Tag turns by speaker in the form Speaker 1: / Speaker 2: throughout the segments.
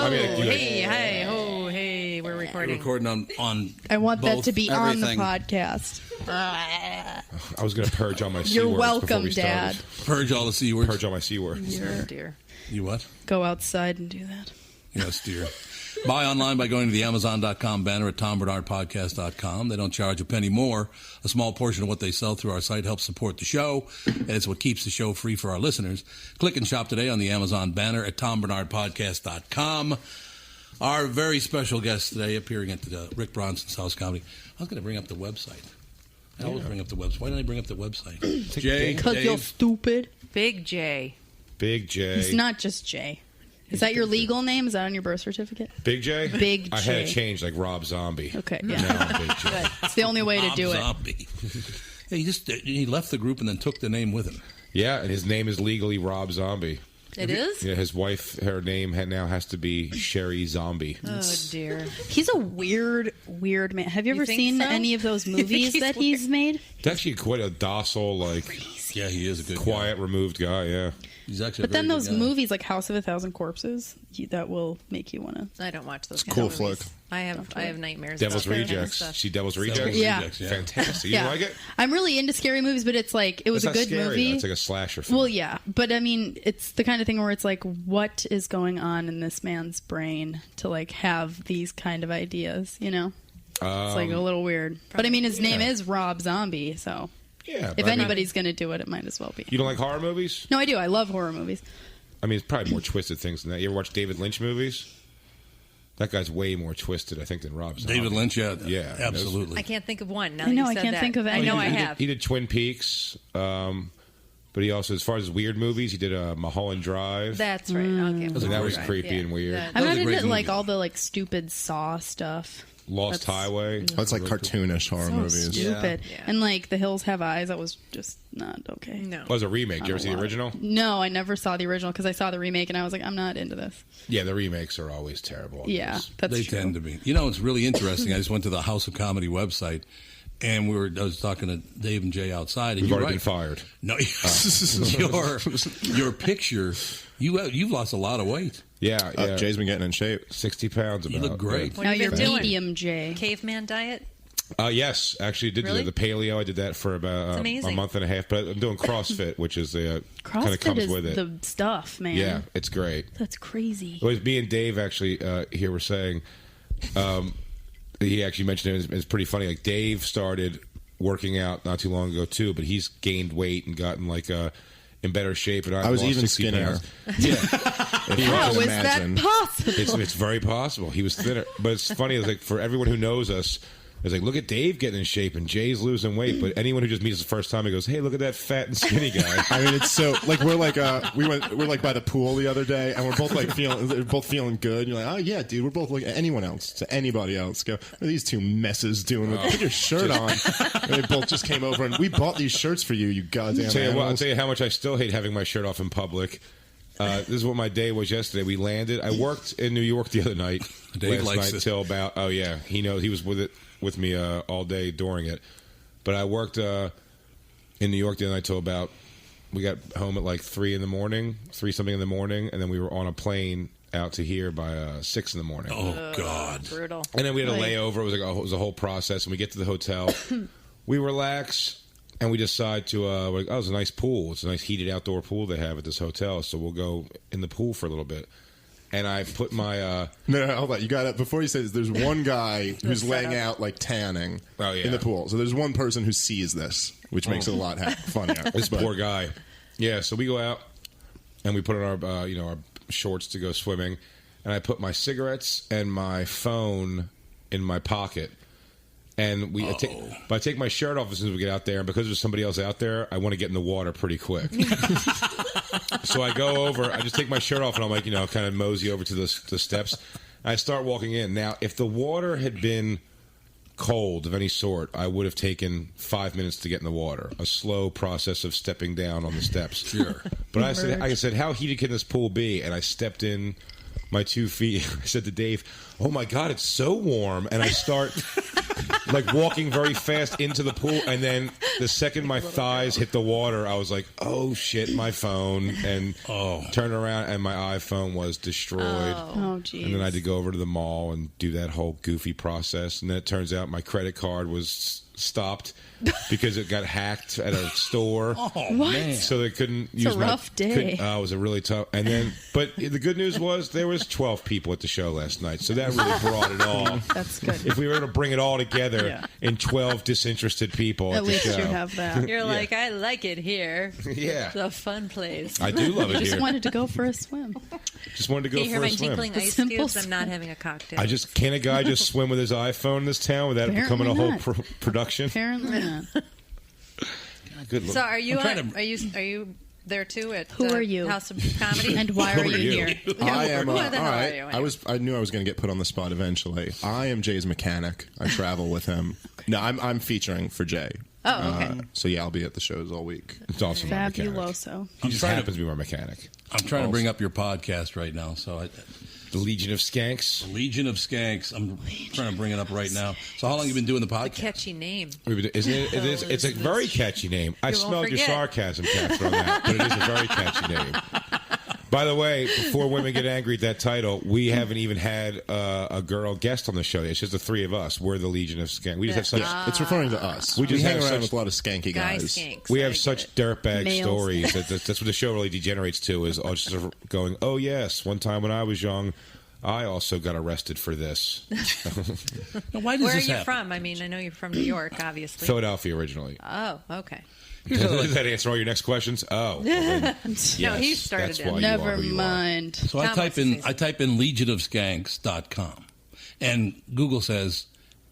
Speaker 1: Hey, we're recording.
Speaker 2: We're recording on
Speaker 3: I want that
Speaker 2: both
Speaker 3: to be
Speaker 2: everything.
Speaker 3: on the podcast.
Speaker 4: I was going to purge all my C words.
Speaker 3: You're welcome,
Speaker 4: before we
Speaker 3: Dad.
Speaker 4: started.
Speaker 2: Purge all the C words.
Speaker 4: Purge all my C words.
Speaker 1: Oh, dear.
Speaker 2: You what?
Speaker 3: Go outside and do that.
Speaker 2: Yes, dear. Buy online by going to the Amazon.com banner at TomBarnardPodcast.com. They don't charge a penny more. A small portion of what they sell through our site helps support the show, and it's what keeps the show free for our listeners. Click and shop today on the Amazon banner at TomBarnardPodcast.com. Our very special guest today appearing at the Rick Bronson's House Comedy. I was going to bring up the website. I always bring up the website. Why didn't I bring up the website? Jay,
Speaker 3: Because you're stupid.
Speaker 1: Big J.
Speaker 4: Big J.
Speaker 3: It's not just Jay. Is that your legal name? Is that on your birth certificate?
Speaker 4: Big J?
Speaker 3: Big J.
Speaker 4: I had it changed like Rob Zombie.
Speaker 3: Okay,
Speaker 4: Now
Speaker 3: yeah.
Speaker 4: I'm Big J.
Speaker 3: It's the only way to do it.
Speaker 2: Zombie. Yeah, he left the group and then took the name with him.
Speaker 4: Yeah, and his name is legally Rob Zombie.
Speaker 1: It is?
Speaker 4: Yeah, his wife, her name now has to be Sherry Zombie.
Speaker 1: Oh, dear.
Speaker 3: He's a weird man. Have you ever
Speaker 1: think
Speaker 3: seen
Speaker 1: so?
Speaker 3: any of those movies that he's made?
Speaker 4: He's actually quite a docile,
Speaker 2: Yeah, he is a good
Speaker 4: quiet, removed guy, yeah.
Speaker 2: He's actually.
Speaker 3: But then those movies like House of a Thousand Corpses, that will make you want to.
Speaker 1: I don't watch those.
Speaker 5: It's a
Speaker 1: kinds
Speaker 5: cool
Speaker 1: of movies.
Speaker 5: flick.
Speaker 1: I have nightmares.
Speaker 4: Devil's
Speaker 1: about that kind of
Speaker 4: Rejects.
Speaker 1: stuff.
Speaker 4: See Devil's Rejects?
Speaker 3: Yeah.
Speaker 4: Fantastic. You
Speaker 3: Yeah.
Speaker 4: like it?
Speaker 3: I'm really into scary movies, but it's like it was
Speaker 4: It's
Speaker 3: a
Speaker 4: not
Speaker 3: good
Speaker 4: scary,
Speaker 3: movie.
Speaker 4: though. It's like a slasher film.
Speaker 3: Well, yeah, but I mean, it's the kind of thing where it's like, what is going on in this man's brain to like have these kind of ideas? You know, it's like a little weird. But I mean, his name is Rob Zombie, so
Speaker 4: Yeah.
Speaker 3: if
Speaker 4: but I mean,
Speaker 3: anybody's going to do it, it might as well be.
Speaker 4: you don't like horror movies?
Speaker 3: No, I do. I love horror movies.
Speaker 4: I mean, it's probably more twisted things than that. You ever watch David Lynch movies? That guy's way more twisted, I think, than Rob Zombie.
Speaker 2: David Lynch, yeah,
Speaker 4: absolutely.
Speaker 1: I can't think of one. Now
Speaker 3: I know,
Speaker 1: that you
Speaker 3: I
Speaker 1: said
Speaker 3: can't
Speaker 1: that.
Speaker 3: think of
Speaker 1: I
Speaker 3: any.
Speaker 1: know I
Speaker 3: He
Speaker 1: have.
Speaker 4: He did Twin Peaks, but he also, as far as weird movies, he did Mulholland Drive.
Speaker 1: That's right. Okay.
Speaker 4: and that was
Speaker 2: Right.
Speaker 4: creepy and weird.
Speaker 1: That-
Speaker 3: I'm
Speaker 2: was
Speaker 3: not
Speaker 2: a great
Speaker 3: into like
Speaker 2: movie.
Speaker 3: all the like stupid Saw stuff.
Speaker 4: Lost Highway.
Speaker 5: That's like cartoonish horror
Speaker 3: So
Speaker 5: movies.
Speaker 3: stupid.
Speaker 1: Yeah.
Speaker 3: And like The Hills Have Eyes, that was just not okay.
Speaker 1: No.
Speaker 4: That was a remake. Did you ever see the original?
Speaker 3: No, I never saw the original because I saw the remake and I was like, I'm not into this.
Speaker 4: Yeah, the remakes are always terrible.
Speaker 3: Yeah, that's
Speaker 2: They
Speaker 3: true.
Speaker 2: tend to be. You know, it's really interesting. I just went to the House of Comedy website, and I was talking to Dave and Jay outside. And
Speaker 4: You've
Speaker 2: you're
Speaker 4: already
Speaker 2: right.
Speaker 4: been fired.
Speaker 2: No, your picture. You've lost a lot of weight.
Speaker 4: Yeah.
Speaker 5: Jay's been getting in shape.
Speaker 4: 60 pounds about.
Speaker 2: You look great.
Speaker 1: What
Speaker 3: Now
Speaker 1: have you
Speaker 3: you're
Speaker 1: been doing?
Speaker 3: medium J.
Speaker 1: Caveman diet?
Speaker 4: Yes, actually did
Speaker 1: Really?
Speaker 4: the paleo. I did that for about a
Speaker 1: amazing.
Speaker 4: month and a half. But I'm doing CrossFit, which is kind of
Speaker 3: CrossFit
Speaker 4: comes
Speaker 3: is
Speaker 4: with it.
Speaker 3: the stuff, man.
Speaker 4: Yeah, it's great.
Speaker 3: That's crazy.
Speaker 4: It was me and Dave actually here were saying. He actually mentioned it. It's pretty funny. Like Dave started working out not too long ago too, but he's gained weight and gotten like in better shape. And
Speaker 5: I was
Speaker 4: lost
Speaker 5: even
Speaker 4: 60
Speaker 5: skinnier.
Speaker 4: pounds. Yeah,
Speaker 5: If you
Speaker 3: How
Speaker 5: can
Speaker 3: is
Speaker 5: imagine.
Speaker 3: that possible?
Speaker 4: it's very possible. He was thinner, but it's funny. It's like for everyone who knows us. It's like, look at Dave getting in shape and Jay's losing weight. But anyone who just meets us the first time, he goes, hey, look at that fat and skinny guy.
Speaker 5: I mean, it's so like we're like by the pool the other day, and we're both feeling good. You're like, oh yeah, dude, we're both like anyone else to anybody else. Go, what are these two messes doing? Put your shirt on. And they both just came over, and we bought these shirts for you. You goddamn
Speaker 4: I'll
Speaker 5: animals.
Speaker 4: tell you how much I still hate having my shirt off in public. This is what my day was yesterday. We landed. I worked in New York the other night.
Speaker 2: Dave
Speaker 4: last
Speaker 2: likes
Speaker 4: night
Speaker 2: it.
Speaker 4: till about. Oh yeah, he knows. He was with me all day during it. But I worked in New York the other night till about. We got home at like 3 something in the morning, and then we were on a plane out to here by 6 in the morning.
Speaker 2: Oh God!
Speaker 1: Brutal.
Speaker 4: And then we had a layover. It was a whole process. And we get to the hotel. We relax. And we decide to, we're like, it's a nice pool. It's a nice heated outdoor pool they have at this hotel. So we'll go in the pool for a little bit. And I put my...
Speaker 5: No, hold on. You got it. Before you say this, there's one guy who's laying out like tanning in the pool. So there's one person who sees this, which makes it a lot funnier.
Speaker 4: This poor guy. Yeah, so we go out and we put on our shorts to go swimming. And I put my cigarettes and my phone in my pocket. And I take my shirt off as soon as we get out there, and because there's somebody else out there, I want to get in the water pretty quick. So I go over, I just take my shirt off, and I'm like, kind of mosey over to the steps. I start walking in. Now, if the water had been cold of any sort, I would have taken 5 minutes to get in the water. A slow process of stepping down on the steps.
Speaker 2: Sure.
Speaker 4: But I said, how heated can this pool be? And I stepped in my 2 feet. I said to Dave, "Oh my God, it's so warm!" And I start like walking very fast into the pool, and then the second my thighs hit the water, I was like, "Oh shit, my phone!" And turned around, and my iPhone was destroyed.
Speaker 3: Oh, geez.
Speaker 4: And then I had to go over to the mall and do that whole goofy process. And then it turns out my credit card was stopped because it got hacked at a store.
Speaker 2: Man.
Speaker 4: So they couldn't use
Speaker 3: a rough day.
Speaker 4: it was a really tough. And then, but the good news was there was 12 people at the show last night, so that really brought it all.
Speaker 3: That's good.
Speaker 4: If we were to bring it all together in 12 disinterested people
Speaker 3: At
Speaker 4: the
Speaker 3: least
Speaker 4: show.
Speaker 3: you have that.
Speaker 1: You're like, I like it here.
Speaker 4: Yeah.
Speaker 1: It's a fun place.
Speaker 4: I do love it
Speaker 3: Just
Speaker 4: here.
Speaker 3: wanted to go for a swim.
Speaker 4: Just wanted to
Speaker 1: Can
Speaker 4: go
Speaker 1: you hear
Speaker 4: for
Speaker 1: my
Speaker 4: a swim.
Speaker 1: tinkling ice
Speaker 3: simple
Speaker 1: cubes? I'm
Speaker 3: swim.
Speaker 1: not having a cocktail.
Speaker 4: Can a guy just swim with his iPhone in this town without it becoming a
Speaker 3: Apparently
Speaker 4: whole
Speaker 3: not.
Speaker 4: production?
Speaker 3: Apparently not.
Speaker 4: Good
Speaker 1: So are you?
Speaker 2: I'm trying
Speaker 1: Are you there too? At
Speaker 3: Who are you?
Speaker 1: House of Comedy?
Speaker 3: And why are you
Speaker 4: you?
Speaker 3: here?
Speaker 5: I am.
Speaker 1: Who
Speaker 5: All
Speaker 1: the hell are
Speaker 5: right.
Speaker 1: you?
Speaker 5: I knew I was going to get put on the spot eventually. I am Jay's mechanic. I travel with him. No, I'm featuring for Jay.
Speaker 1: Oh, okay.
Speaker 5: So yeah, I'll be at the shows all week.
Speaker 4: It's also my mechanic.
Speaker 3: Fabuloso.
Speaker 4: He just
Speaker 2: trying to-
Speaker 4: happens to be my mechanic.
Speaker 2: I'm trying to bring up your podcast right now. So
Speaker 4: The Legion of Skanks.
Speaker 2: Legion of Skanks. I'm trying to bring it up right now. So how long have you been doing the podcast?
Speaker 1: Catchy name.
Speaker 4: Isn't it? It is. It's a very catchy name. I
Speaker 1: You won't
Speaker 4: smelled your
Speaker 1: forget.
Speaker 4: sarcasm, Catherine, on that, but it is a very catchy name. By the way, before women get angry at that title, we haven't even had a girl guest on the show. It's just the three of us. We're the Legion of Skanks. We just have such.
Speaker 5: It's referring to us.
Speaker 4: We
Speaker 5: We
Speaker 4: just
Speaker 5: hang
Speaker 4: have
Speaker 5: around
Speaker 4: such-
Speaker 5: with a lot of skanky
Speaker 1: Guy
Speaker 5: guys.
Speaker 1: skanks.
Speaker 4: We
Speaker 1: I
Speaker 4: have
Speaker 1: get
Speaker 4: such
Speaker 1: it.
Speaker 4: dirtbag
Speaker 3: Male
Speaker 4: stories. That's what the show really degenerates to. Is just sort of going, oh yes, one time when I was young, I also got arrested for this.
Speaker 2: Now, why does
Speaker 1: Where are
Speaker 2: this
Speaker 1: you
Speaker 2: happen?
Speaker 1: from? I mean, I know you're from New York, obviously.
Speaker 4: Philadelphia originally.
Speaker 1: Oh, okay.
Speaker 4: Does that answer all your next questions? Oh, well then, yes,
Speaker 1: No, he started
Speaker 4: that's
Speaker 1: it.
Speaker 4: why you are
Speaker 3: Never
Speaker 4: who you are.
Speaker 3: mind.
Speaker 2: So I
Speaker 1: Tom,
Speaker 2: type
Speaker 1: what's his
Speaker 2: in
Speaker 1: name?
Speaker 2: legionofskanks.com, and Google says,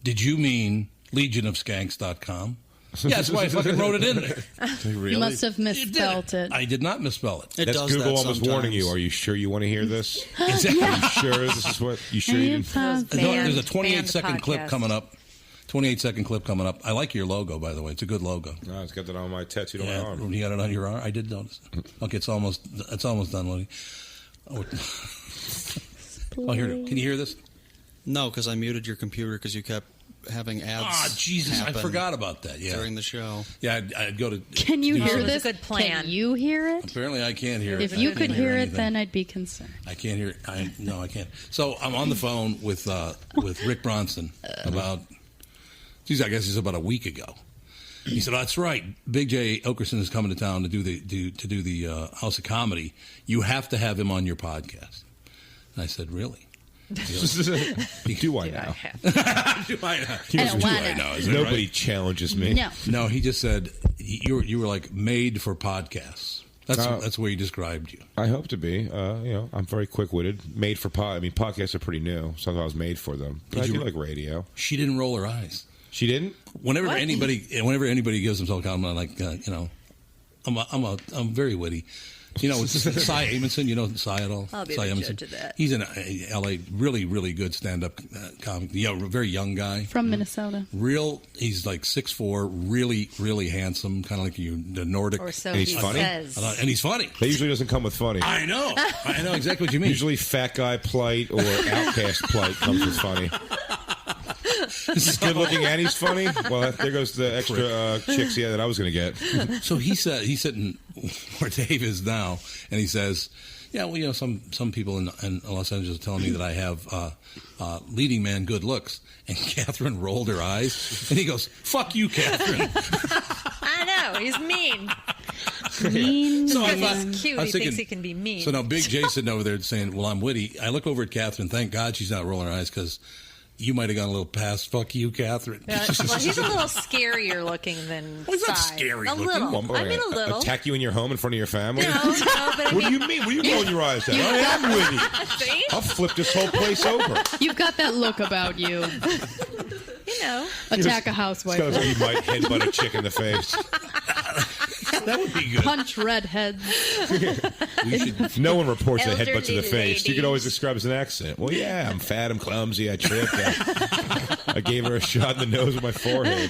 Speaker 2: "Did you mean legionofskanks.com?" Yeah, that's why I fucking wrote it in there.
Speaker 5: Really?
Speaker 3: You must have
Speaker 2: You did
Speaker 3: misspelt it.
Speaker 2: I did not misspell it.
Speaker 6: It
Speaker 4: That's
Speaker 6: does
Speaker 4: Google
Speaker 6: that
Speaker 4: almost
Speaker 6: sometimes.
Speaker 4: warning you. Are you sure you want to hear this?
Speaker 2: Exactly.
Speaker 4: Are you sure this is what you sure you didn't?
Speaker 2: No, there's a
Speaker 1: Banned
Speaker 2: 28-second clip
Speaker 1: podcast.
Speaker 2: coming up. 28-second clip coming up. I like your logo, by the way. It's a good logo.
Speaker 4: No, it's got that on my tattooed on my
Speaker 2: Yeah,
Speaker 4: arm.
Speaker 2: you got it on your arm. I did notice. Okay, it's almost done, Looney. Oh, here. Can you hear this?
Speaker 6: No, because I muted your computer because you kept having ads.
Speaker 2: Ah, Jesus, I
Speaker 6: happen
Speaker 2: forgot about that. Yeah,
Speaker 6: during the show.
Speaker 2: yeah. I'd go to.
Speaker 3: Can you
Speaker 2: do
Speaker 3: hear
Speaker 1: it was a
Speaker 3: this?
Speaker 1: good plan.
Speaker 3: Can you hear it?
Speaker 2: Apparently, I can't hear it.
Speaker 3: If
Speaker 2: I
Speaker 3: you
Speaker 2: can't
Speaker 3: could hear it,
Speaker 2: anything.
Speaker 3: then I'd be concerned.
Speaker 2: I can't hear it. No, I can't. So I'm on the phone with Rick Bronson about. Geez, I guess it's about a week ago. He said, "That's right. Big J Oakerson is coming to town to do the House of Comedy. You have to have him on your podcast." And I said, "Really?" He goes,
Speaker 4: Do I
Speaker 1: I
Speaker 4: now?
Speaker 1: have.
Speaker 2: Do I know?
Speaker 3: I don't
Speaker 2: Do
Speaker 3: wanna.
Speaker 2: I know? Is that
Speaker 4: Nobody
Speaker 2: right?
Speaker 4: challenges me.
Speaker 3: No.
Speaker 2: No, he just said you were like made for podcasts. That's where he described you.
Speaker 4: I hope to be. I'm very quick-witted. Made for pod. I mean, podcasts are pretty new, so I was made for them. But I
Speaker 2: Did you-
Speaker 4: do like radio.
Speaker 2: She didn't roll her eyes.
Speaker 4: She didn't.
Speaker 2: Whenever anybody gives themselves a compliment, like I'm very witty. You know, it's Cy Amundsen. You know Cy at all?
Speaker 1: I'll be
Speaker 2: Cy
Speaker 1: the
Speaker 2: Amundsen.
Speaker 1: judge of that.
Speaker 2: He's in L.A. Really, really good stand-up comic. Yeah, very young guy.
Speaker 3: From Minnesota.
Speaker 2: He's like 6'4", really, really handsome, kind of like the Nordic.
Speaker 1: Or so
Speaker 4: And he's
Speaker 1: he
Speaker 4: funny?
Speaker 1: says.
Speaker 2: And he's funny.
Speaker 4: That usually doesn't come with funny.
Speaker 2: I know exactly what you mean.
Speaker 4: Usually, fat guy plight or outcast plight comes with funny. He's good looking and he's funny. Well, there goes the extra chicks that I was going to get.
Speaker 2: So he's sitting where Dave is now, and he says, "Yeah, well, some people in Los Angeles are telling me that I have leading man good looks." And Catherine rolled her eyes, and he goes, "Fuck you, Catherine."
Speaker 1: I know. He's mean.
Speaker 3: Mean.
Speaker 2: So I
Speaker 1: Because
Speaker 2: thought,
Speaker 1: he's cute.
Speaker 2: I
Speaker 1: He
Speaker 2: was
Speaker 1: thinks
Speaker 2: thinking-
Speaker 1: he can be mean.
Speaker 2: So now Big J sitting over there saying, "Well, I'm witty." I look over at Catherine. Thank God she's not rolling her eyes because you might have gone a little past "fuck you, Catherine."
Speaker 1: Well, he's a little scarier looking than
Speaker 2: Well, he's not
Speaker 1: Cy.
Speaker 2: scary
Speaker 1: A
Speaker 2: looking.
Speaker 1: little. I mean, a little.
Speaker 4: Attack you in your home in front of your family?
Speaker 1: No, but I
Speaker 4: What do
Speaker 1: mean,
Speaker 4: you mean? What are you rolling your eyes at? I am witty.
Speaker 1: see?
Speaker 4: I'll flip this whole place over.
Speaker 3: You've got that look about you.
Speaker 1: You know.
Speaker 3: Attack a
Speaker 4: It's
Speaker 3: housewife.
Speaker 4: got to he might headbutt a chick in the face.
Speaker 2: That would be good.
Speaker 3: Punch redheads.
Speaker 4: No one reports a headbutt to the
Speaker 1: Elderly
Speaker 4: face. You can always
Speaker 1: ladies.
Speaker 4: describe as an accent. Well, yeah, I'm fat, I'm clumsy, I tripped. I gave her a shot in the nose with my forehead.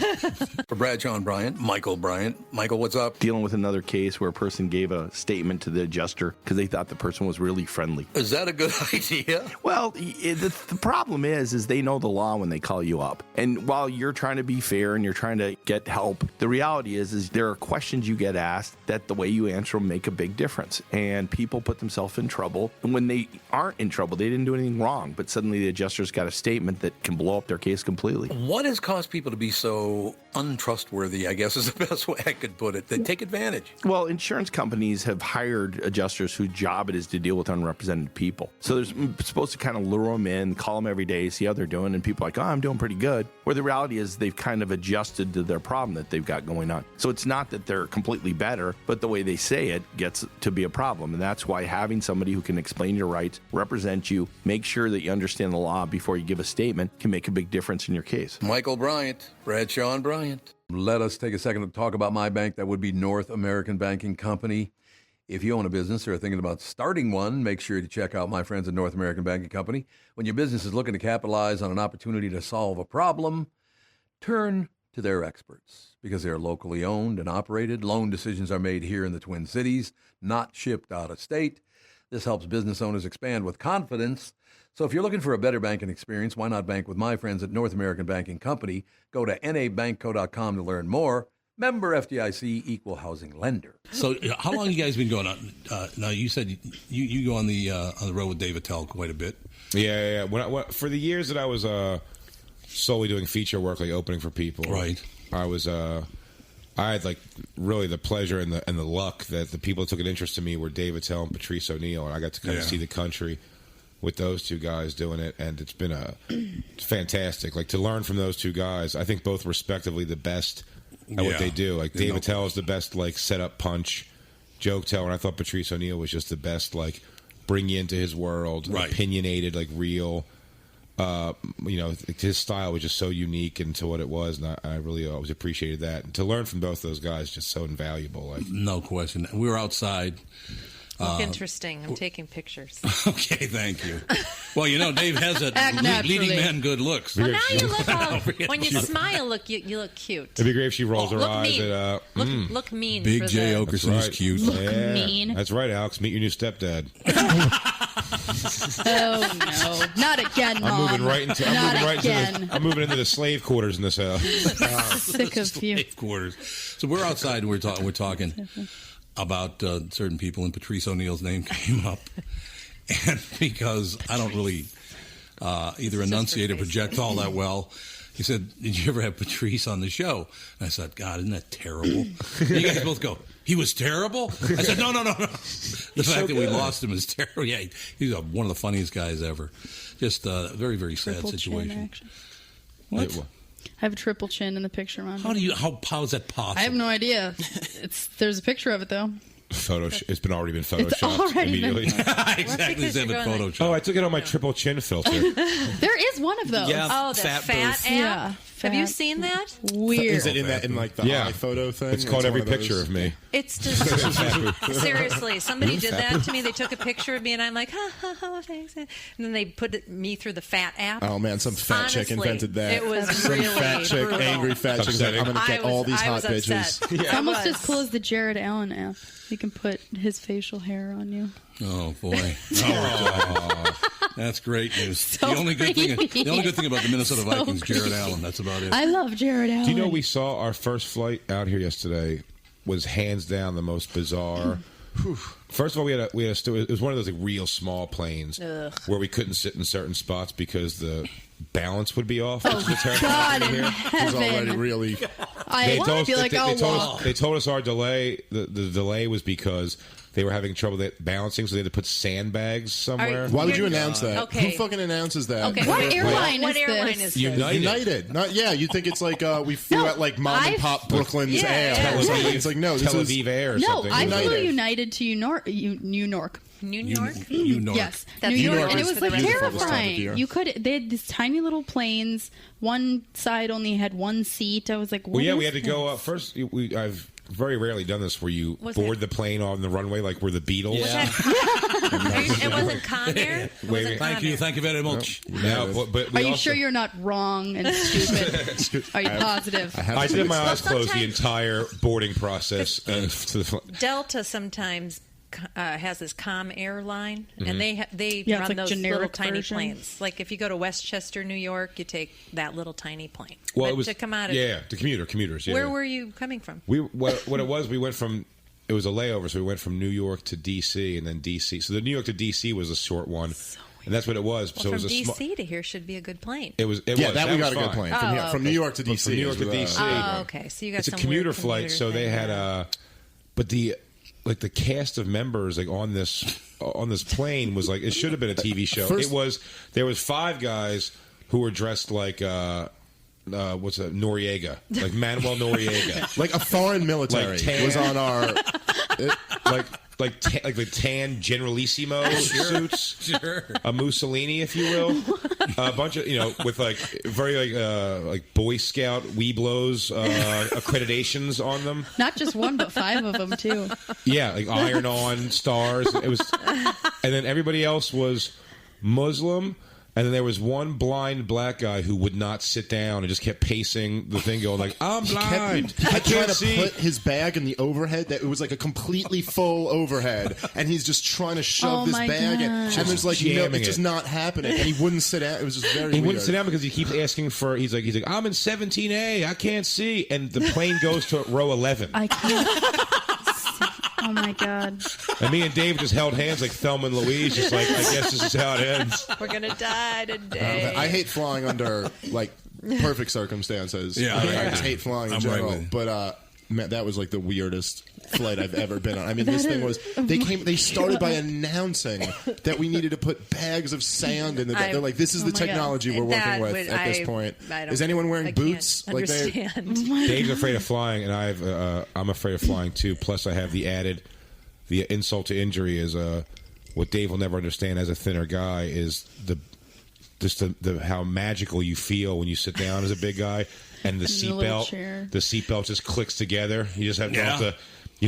Speaker 2: For Bradshaw and Bryant, Michael Bryant. Michael, what's up?
Speaker 7: Dealing with another case where a person gave a statement to the adjuster because they thought the person was really friendly.
Speaker 2: Is that a good idea?
Speaker 7: Well, the problem is they know the law when they call you up. And while you're trying to be fair and you're trying to get help, the reality is there are questions you get asked that the way you answer them make a big difference. And people put themselves in trouble. And when they aren't in trouble, they didn't do anything wrong. But suddenly the adjuster's got a statement that can blow up their case completely.
Speaker 2: What has caused people to be so untrustworthy, I guess is the best way I could put it? They take advantage.
Speaker 7: Well, insurance companies have hired adjusters whose job it is to deal with unrepresented people. So they're supposed to kind of lure them in, call them every day, see how they're doing, and people are like, oh, I'm doing pretty good. Where the reality is they've kind of adjusted to their problem that they've got going on. So it's not that they're completely better, but the way they say it gets to be a problem. And that's why having somebody who can explain your rights, represent you, make sure that you understand the law before you give a statement can make a big difference in your case.
Speaker 2: Michael Bryant, Bradshaw and Bryant. Let us take a second to talk about my bank. That would be North American Banking Company. If you own a business or are thinking about starting one, make sure to check out my friends at North American Banking Company. When your business is looking to capitalize on an opportunity to solve a problem, turn to their experts because they are locally owned and operated. Loan decisions are made here in the Twin Cities, not shipped out of state. This helps business owners expand with confidence. So if you're looking for a better banking experience, why not bank with my friends at North American Banking Company? Go to nabankco.com to learn more. Member FDIC, equal housing lender. So how long have you guys been going on? Now, you said you go on the road with David Tell quite a bit.
Speaker 4: Yeah. For the years that I was solely doing feature work, like opening for people,
Speaker 2: Right.
Speaker 4: I had like really the pleasure and the luck that the people that took an interest in me were David Tell and Patrice O'Neill, and I got to kind of see the country with those two guys doing it, and it's been fantastic. Like to learn from those two guys, I think both respectively the best at what they do. Like David Tell is the best like setup punch joke teller, and I thought Patrice O'Neill was just the best like bring you into his world, opinionated, like real. His style was just so unique into what it was, and I really always appreciated that. And to learn from both those guys is just so invaluable. Like,
Speaker 2: no question. We were outside.
Speaker 1: Look interesting. I'm taking pictures.
Speaker 2: Okay, thank you. Well, Dave has a leading man good looks.
Speaker 1: Well, now you look all, when you smile, you look cute.
Speaker 4: It'd be great if she rolls her
Speaker 1: look
Speaker 4: eyes
Speaker 1: mean.
Speaker 4: at
Speaker 1: Look mean.
Speaker 2: Big
Speaker 1: for
Speaker 2: J.
Speaker 1: the-
Speaker 2: Oakerson is cute.
Speaker 3: Look mean.
Speaker 4: That's right, Alex. Meet your new stepdad.
Speaker 3: Oh no, not again, Mom.
Speaker 4: I'm moving into the slave quarters in this house.
Speaker 3: Sick of you.
Speaker 2: Slave quarters. So we're outside and we're talking about certain people, and Patrice O'Neill's name came up. And because I don't really either enunciate or project all that well, he said, "Did you ever have Patrice on the show?" And I said, "God, isn't that terrible?" And you guys both go, "He was terrible?" I said, No. The fact that we lost him is terrible. Yeah, he's one of the funniest guys ever. Just a very, very sad
Speaker 3: Triple
Speaker 2: situation.
Speaker 3: chin, actually.
Speaker 2: What?
Speaker 3: I have a triple chin in the picture, Mom.
Speaker 2: How is that possible?
Speaker 3: I have no idea. There's a picture of it though.
Speaker 4: It's already been photoshopped
Speaker 3: It's already been-
Speaker 4: immediately.
Speaker 2: Exactly,
Speaker 1: What pictures
Speaker 2: David
Speaker 1: you're going
Speaker 2: Photoshop.
Speaker 4: Oh, I took it on my triple chin filter.
Speaker 3: There is one of those.
Speaker 6: Yeah.
Speaker 1: Oh, the
Speaker 6: Fat
Speaker 1: fat
Speaker 6: booth.
Speaker 1: app?
Speaker 3: Yeah,
Speaker 1: Have you
Speaker 3: fat.
Speaker 1: seen that?
Speaker 3: Weird.
Speaker 5: Is it in that in like the iPhoto thing?
Speaker 4: It's called
Speaker 5: one
Speaker 4: every
Speaker 5: of those-
Speaker 4: picture of me.
Speaker 1: It's just seriously. Somebody did that to me. They took a picture of me, and I'm like, ha ha ha, thanks. And then they put me through the fat app.
Speaker 5: Oh man, some fat chick
Speaker 1: Honestly,
Speaker 5: invented that.
Speaker 1: It was
Speaker 5: some
Speaker 1: really
Speaker 5: fat chick,
Speaker 1: brutal.
Speaker 5: angry fat chick. Like, I'm gonna get all these hot bitches.
Speaker 3: It's almost as cool as the Jared Allen app. You can put his facial hair on you.
Speaker 2: Oh boy! Oh, that's great news. The only good thing about the Minnesota Vikings, Jared Allen. That's about it.
Speaker 3: I love Jared Allen.
Speaker 4: Do you know we saw our first flight out here yesterday was hands down the most bizarre. First of all, it was one of those like real small planes where we couldn't sit in certain spots because the balance would be off.
Speaker 3: Oh, God in
Speaker 5: It was already
Speaker 3: heaven.
Speaker 5: really.
Speaker 3: I want to be like,
Speaker 4: they told us our delay. The delay was because they were having trouble balancing, so they had to put sandbags somewhere.
Speaker 5: Why would you announce that?
Speaker 1: Okay.
Speaker 5: Who fucking announces that?
Speaker 1: Okay.
Speaker 3: What airline
Speaker 1: What
Speaker 3: is
Speaker 1: airline
Speaker 3: this?
Speaker 1: is this?
Speaker 5: United. You think it's like we flew at like mom and pop Brooklyn's
Speaker 1: Yeah,
Speaker 5: Air
Speaker 1: yeah.
Speaker 5: or something. It's like no, this
Speaker 4: Tel
Speaker 5: is
Speaker 4: Aviv Air or
Speaker 3: No,
Speaker 4: something.
Speaker 3: I flew
Speaker 5: United.
Speaker 3: United to New York.
Speaker 1: New York?
Speaker 2: You know.
Speaker 3: Yes,
Speaker 1: That's
Speaker 3: New York,
Speaker 1: York
Speaker 3: and it
Speaker 1: is
Speaker 3: was
Speaker 1: for the
Speaker 3: like
Speaker 1: rest of
Speaker 5: the time of
Speaker 3: terrifying.
Speaker 5: year.
Speaker 3: They had these tiny little planes. One side only had one seat. I was like,
Speaker 4: Well,
Speaker 3: what
Speaker 4: yeah, we
Speaker 3: is
Speaker 4: had to go
Speaker 3: this?
Speaker 4: up first. very rarely done this where you board the plane on the runway like we're the Beatles.
Speaker 1: Yeah. It wasn't Conair?
Speaker 2: Thank you very much.
Speaker 4: No, but
Speaker 3: Are you sure you're not wrong and stupid? Are you positive?
Speaker 4: I did my eyes closed the entire boarding process.
Speaker 1: Delta sometimes has this Comair line, and they
Speaker 3: Yeah,
Speaker 1: run
Speaker 3: like
Speaker 1: those
Speaker 3: generic
Speaker 1: little tiny
Speaker 3: version.
Speaker 1: planes. Like if you go to Westchester, New York, you take that little tiny plane.
Speaker 4: Well,
Speaker 1: But
Speaker 4: it was
Speaker 1: to come out of
Speaker 4: the commuters. Yeah.
Speaker 1: Where were you coming from?
Speaker 4: What it was, we went from. It was a layover, so we went from New York to D.C. and then D.C. So the New York to D.C. was a short one, and that's what it was.
Speaker 1: Well,
Speaker 4: so
Speaker 1: from
Speaker 4: it was
Speaker 1: D.C. to here should be a good plane.
Speaker 4: It was.
Speaker 5: That we got a good plane from New York to DC.
Speaker 4: From New York to DC.
Speaker 1: Oh, okay. So you got
Speaker 4: it's
Speaker 1: some
Speaker 4: a commuter
Speaker 1: weird
Speaker 4: flight, so they had but the cast of members on this plane was like it should have been a TV show. There was 5 guys who were dressed like Noriega, like Manuel Noriega,
Speaker 5: like a foreign military was on our
Speaker 4: like the tan Generalissimo suits, a Mussolini, if you will, a bunch of with like very like Boy Scout Weeblos accreditations on them.
Speaker 3: Not just one, but 5 of them too.
Speaker 4: Yeah, like iron-on stars. It was, and then everybody else was Muslim. And then there was one blind black guy who would not sit down and just kept pacing the thing, going like, "I'm blind.
Speaker 5: He kept
Speaker 4: I
Speaker 5: trying
Speaker 4: can't see."
Speaker 5: to put his bag in the overhead. That it was like a completely full overhead, and he's just trying to shove this bag in. And there's like it's just not happening. And he wouldn't sit down. It was just very.
Speaker 4: He wouldn't sit down because he keeps asking for. He's like, I'm in 17A. I can't see. And the plane goes to row 11.
Speaker 3: I can't. Oh my God.
Speaker 4: And me and Dave just held hands like Thelma and Louise, just like, I guess this is how it ends.
Speaker 1: We're going to die today.
Speaker 5: I hate flying under like perfect circumstances.
Speaker 2: Yeah,
Speaker 5: I just hate flying in general.
Speaker 2: Right,
Speaker 5: but man, that was like the weirdest flight I've ever been on. I mean, this thing was they started by announcing that we needed to put bags of sand in the bag. They're like, this is the technology we're working with at this point. Is anyone wearing boots?
Speaker 1: Like
Speaker 4: Dave's afraid of flying, and I'm afraid of flying too. Plus, I have the insult to injury is what Dave will never understand as a thinner guy is the how magical you feel when you sit down as a big guy. And the seatbelt just clicks together. You just have, you don't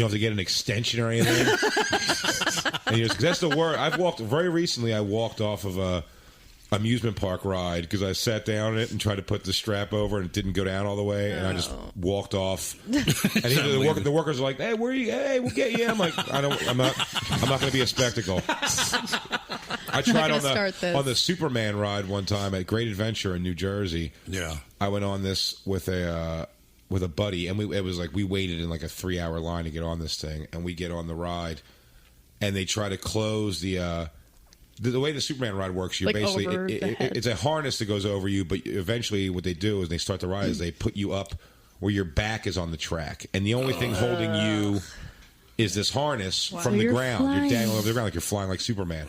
Speaker 4: have to get an extension or anything. And that's the word. I walked off of a amusement park ride because I sat down in it and tried to put the strap over and it didn't go down all the way, and I just walked off. And the workers are like, "Hey, where are you? Hey, we'll get you." I'm like, I'm not going to be a spectacle. I tried on the Superman ride one time at Great Adventure in New Jersey.
Speaker 2: Yeah,
Speaker 4: I went on this with a buddy, and it was like we waited in like a 3-hour line to get on this thing, and we get on the ride, and they try to close the way the Superman ride works. You're
Speaker 3: like
Speaker 4: basically it's a harness that goes over you, but eventually what they do is they start the ride is they put you up where your back is on the track, and the only thing holding you is this harness from the ground. You're dangling over the ground like you're flying like Superman.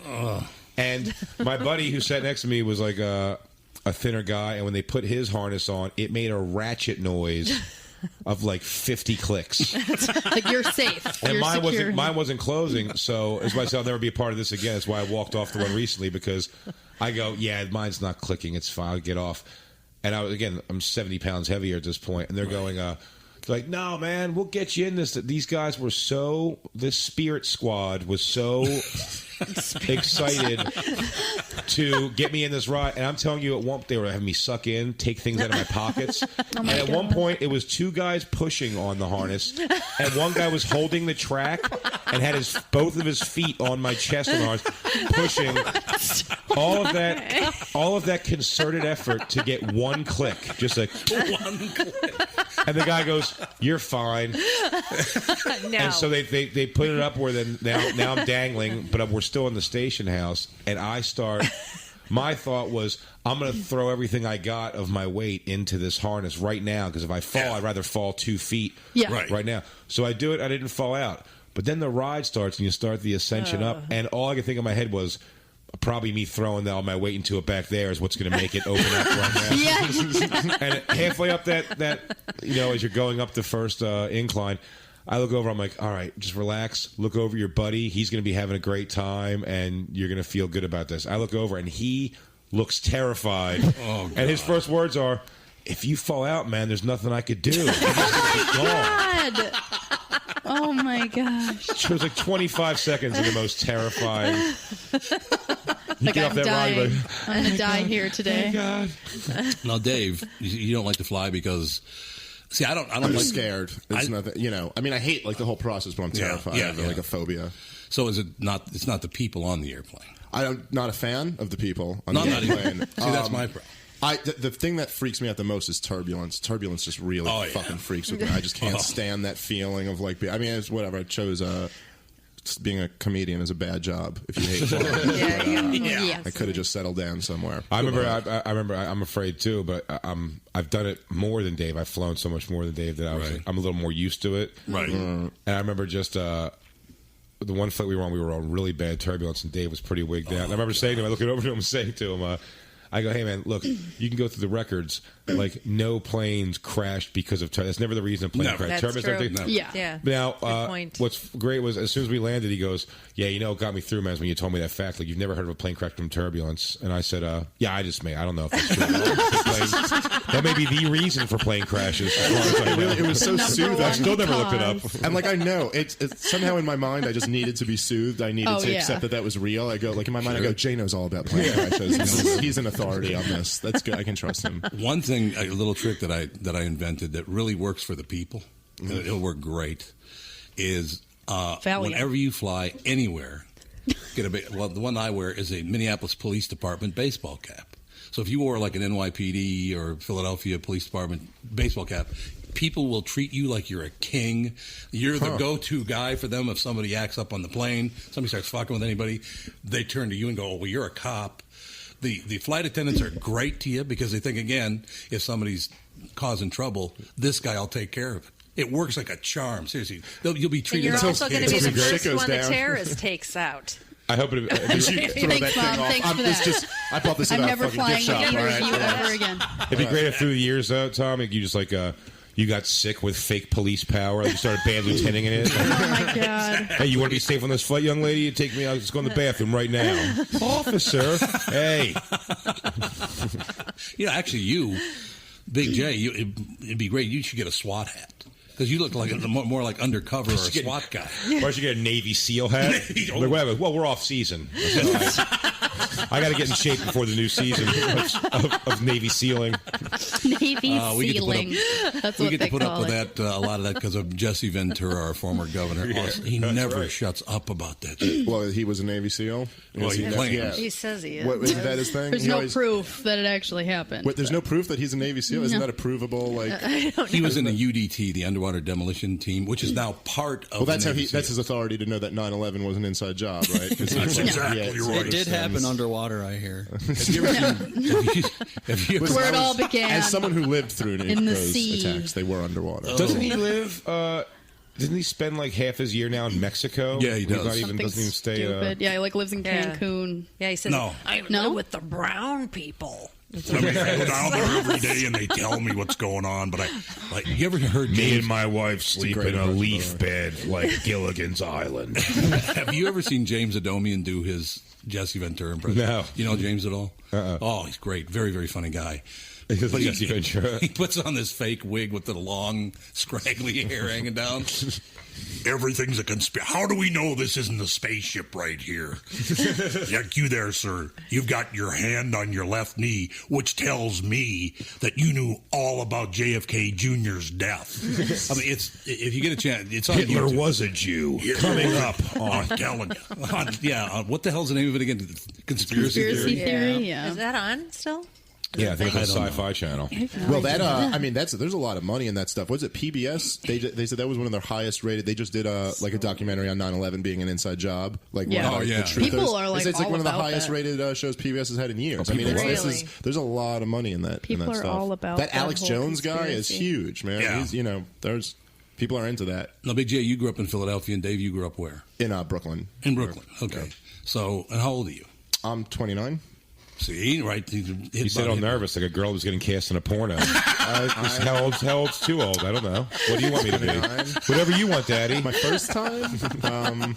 Speaker 4: And my buddy who sat next to me was like a thinner guy, and when they put his harness on, it made a ratchet noise of like 50 clicks.
Speaker 3: Like you're safe.
Speaker 4: And mine wasn't closing, so as I said, I'll never be a part of this again. That's why I walked off the one recently, because I go, yeah, mine's not clicking. It's fine. I'll get off. And I'm 70 pounds heavier at this point, and they're going, like, no, man, we'll get you in this. These guys were this Spirit Squad was so excited to get me in this ride. And I'm telling you, they were having me suck in, take things out of my pockets. And at one point, it was 2 guys pushing on the harness, and one guy was holding the track and had both of his feet on my chest on the harness, pushing. All of that concerted effort to get one click, just like one click. And the guy goes, "You're fine."
Speaker 1: No.
Speaker 4: And so they put it up where now I'm dangling, but we're still in the station house, and my thought was, I'm going to throw everything I got of my weight into this harness right now, because if I fall, I'd rather fall 2 feet right now. So I do it. I didn't fall out. But then the ride starts, and you start the ascension up, and all I could think in my head was, probably me throwing all my weight into it back there is what's going to make it open up right now.
Speaker 3: Yeah.
Speaker 4: And halfway up that as you're going up the first incline, I look over, I'm like, all right, just relax. Look over your buddy. He's going to be having a great time, and you're going to feel good about this. I look over, and he looks terrified. Oh, and his first words are, if you fall out, man, there's nothing I could do.
Speaker 3: God. Oh my gosh.
Speaker 4: It was like 25 seconds of the most terrifying. You
Speaker 3: Like,
Speaker 4: get off that ride,
Speaker 3: I'm
Speaker 4: like,
Speaker 3: going to die here today.
Speaker 4: God.
Speaker 2: Now, Dave, you don't like to fly because, see, I don't
Speaker 5: I'm
Speaker 2: like
Speaker 5: scared. It's nothing, you know. I mean, I hate like the whole process, but I'm terrified. I have like a phobia.
Speaker 2: So is it not? It's not the people on the airplane.
Speaker 5: I'm not a fan of the people on
Speaker 2: No,
Speaker 5: the
Speaker 2: not
Speaker 5: airplane.
Speaker 2: See, that's my problem.
Speaker 5: The thing that freaks me out the most is turbulence. Turbulence just really fucking freaks with me. I just can't stand that feeling of like. I mean, it's whatever. I chose being a comedian is a bad job if you hate flying. I could have just settled down somewhere.
Speaker 4: I remember. I'm afraid too, but I've done it more than Dave. I've flown so much more than Dave that I'm a little more used to it.
Speaker 2: Right.
Speaker 4: And I remember just the one flight we were on really bad turbulence, and Dave was pretty wigged out. And I remember saying to him, I looking over to him, saying to him, I go, hey man, look, you can go through the records. Like no planes crashed because of turbulence. That's never the reason a plane crashed.
Speaker 1: That's
Speaker 4: Turbulence,
Speaker 1: true.
Speaker 3: Yeah.
Speaker 4: Now,
Speaker 1: Good point.
Speaker 4: what's great was as soon as we landed, he goes, yeah, you know what got me through, man, is when you told me that fact. Like, you've never heard of a plane crash from turbulence. And I said, yeah, I don't know if that's true. That may be the reason for plane crashes.
Speaker 5: It was so soothing.
Speaker 4: I still never looked it up.
Speaker 5: And like I know it's somehow in my mind I just needed to be soothed. I needed to accept that was real. I go like in my mind I go, Jay knows all about plane crashes. He's an authority on this. That's good. I can trust him.
Speaker 2: One thing, a little trick that I invented that really works for the people, and it'll work great, is whenever you fly anywhere, get the one I wear is a Minneapolis Police Department baseball cap. So if you wore like an NYPD or Philadelphia Police Department baseball cap, people will treat you like you're a king. You're the go-to guy for them if somebody acts up on the plane, somebody starts fucking with anybody, they turn to you and go, oh, well, you're a cop. The flight attendants are great to you because they think, again, if somebody's causing trouble, this guy will take care of it. It works like a charm. Seriously, you'll be treated.
Speaker 1: And you're also going to be the first one the
Speaker 5: down.
Speaker 1: terrorist takes out.
Speaker 4: I hope it.
Speaker 3: Thanks, Mom. Thanks for that.
Speaker 5: I bought this
Speaker 3: I'm
Speaker 5: at a
Speaker 3: never
Speaker 5: fucking
Speaker 3: flying
Speaker 5: gift shop.
Speaker 3: again
Speaker 5: All
Speaker 3: with
Speaker 5: right?
Speaker 3: you ever again.
Speaker 4: It'd be great if through the years, Tom, you just like you got sick with fake police power. Like you started band lieutenanting in it.
Speaker 3: Oh my God.
Speaker 4: Hey, you want to be safe on this flight, young lady? You take me out. Let's go in the bathroom right now, officer. Hey.
Speaker 2: Actually, you, Big J, it'd be great. You should get a SWAT hat. Because you look like more like undercover or a SWAT guy.
Speaker 4: Why don't you get a Navy SEAL hat? Like, whatever. Well, we're off season. I got to get in shape before the new season of Navy SEAling.
Speaker 3: Navy sealing. That's
Speaker 2: we
Speaker 3: what
Speaker 2: get
Speaker 3: they
Speaker 2: to put up
Speaker 3: call
Speaker 2: with
Speaker 3: it.
Speaker 2: that, a lot of that, because of Jesse Ventura, our former governor. He never shuts up about that shit.
Speaker 5: Well, he was a Navy SEAL.
Speaker 2: Well, he claims.
Speaker 1: He says he is.
Speaker 5: What, is that his thing?
Speaker 3: There's no proof that it actually happened.
Speaker 5: Wait, there's no proof that he's a Navy SEAL? Isn't that a provable, like...
Speaker 2: He was in the UDT, the Underwater Demolition Team, which is now part of
Speaker 5: that's
Speaker 2: the
Speaker 5: how
Speaker 2: Navy
Speaker 5: that's
Speaker 2: SEAL.
Speaker 5: his authority to know that 9/11 was an inside job, right?
Speaker 2: That's exactly right.
Speaker 6: It did happen underwater, I hear.
Speaker 2: Have you ever
Speaker 3: Where it all began.
Speaker 5: As someone who lived through
Speaker 3: In the
Speaker 5: those
Speaker 3: sea.
Speaker 5: attacks, they were underwater.
Speaker 4: Doesn't he live? Doesn't he spend like half his year now in Mexico?
Speaker 2: Yeah, he does.
Speaker 3: Something
Speaker 4: Doesn't even stay.
Speaker 3: stupid. Yeah, he like lives in Cancun.
Speaker 1: Yeah, he says,
Speaker 2: No.
Speaker 1: I live with the brown people.
Speaker 2: I mean, I go down there every day and they tell me what's going on, but you ever heard
Speaker 4: Me and my wife sleep in a leaf bed like Gilligan's Island.
Speaker 2: Have you ever seen James Adomian do his Jesse Ventura impression?
Speaker 4: No.
Speaker 2: You know James at all? Oh, he's great. Very, very funny guy.
Speaker 4: But
Speaker 2: Jesse
Speaker 4: Ventura.
Speaker 2: He puts on this fake wig with the long, scraggly hair hanging down. Everything's a conspiracy. How do we know this isn't a spaceship right here? Like you there, sir. You've got your hand on your left knee, which tells me that you knew all about JFK Jr.'s death. I mean, if you get a chance, it's on
Speaker 4: Hitler
Speaker 2: YouTube.
Speaker 4: was a Jew.
Speaker 2: Coming up on telling you. What the hell's the name of it again? Conspiracy theory?
Speaker 3: Yeah.
Speaker 1: Is that on still?
Speaker 4: Yeah, I think it's a
Speaker 2: I don't
Speaker 4: Sci-Fi Channel.
Speaker 5: Well, that I mean, there's a lot of money in that stuff. Was it PBS? They said that was one of their highest rated. They just did a documentary on 9/11 being an inside job. Like,
Speaker 3: Yeah.
Speaker 5: one of
Speaker 2: Oh, yeah.
Speaker 5: the truthers.
Speaker 3: People are,
Speaker 5: They
Speaker 3: like,
Speaker 5: say it's like
Speaker 3: all
Speaker 5: one of the
Speaker 3: about
Speaker 5: highest
Speaker 3: that.
Speaker 5: rated shows PBS has had in years. I mean,
Speaker 1: Really?
Speaker 5: there's a lot of money in that.
Speaker 3: People
Speaker 5: in that
Speaker 3: are
Speaker 5: stuff.
Speaker 3: all about
Speaker 5: that.
Speaker 3: that
Speaker 5: Alex
Speaker 3: whole
Speaker 5: Jones guy is
Speaker 3: conspiracy.
Speaker 5: huge, man.
Speaker 2: Yeah.
Speaker 5: He's there's people are into that
Speaker 2: Now, Big J, you grew up in Philadelphia, and Dave, you grew up where?
Speaker 5: in Brooklyn.
Speaker 2: In Brooklyn. Okay. So, and how old are you?
Speaker 5: I'm 29.
Speaker 2: See, right?
Speaker 4: You said all nervous, like a girl was getting cast in a porno. How old's too old? I don't know. What do you want me to be?
Speaker 5: 29.
Speaker 4: Whatever you want, Daddy.
Speaker 5: My first time.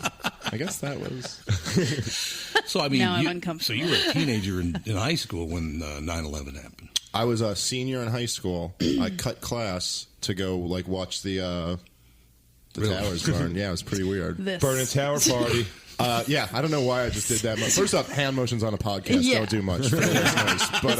Speaker 5: I guess that was.
Speaker 2: So, I mean,
Speaker 3: Now I'm
Speaker 2: so
Speaker 3: uncomfortable.
Speaker 2: you were a teenager in high school when 9/11 happened.
Speaker 5: I was a senior in high school. I cut class to go like watch the towers burn. Yeah, it was pretty weird.
Speaker 4: Burn a tower party.
Speaker 5: Yeah, I don't know why I just did that. First off, hand motions on a podcast don't do much for the listeners. But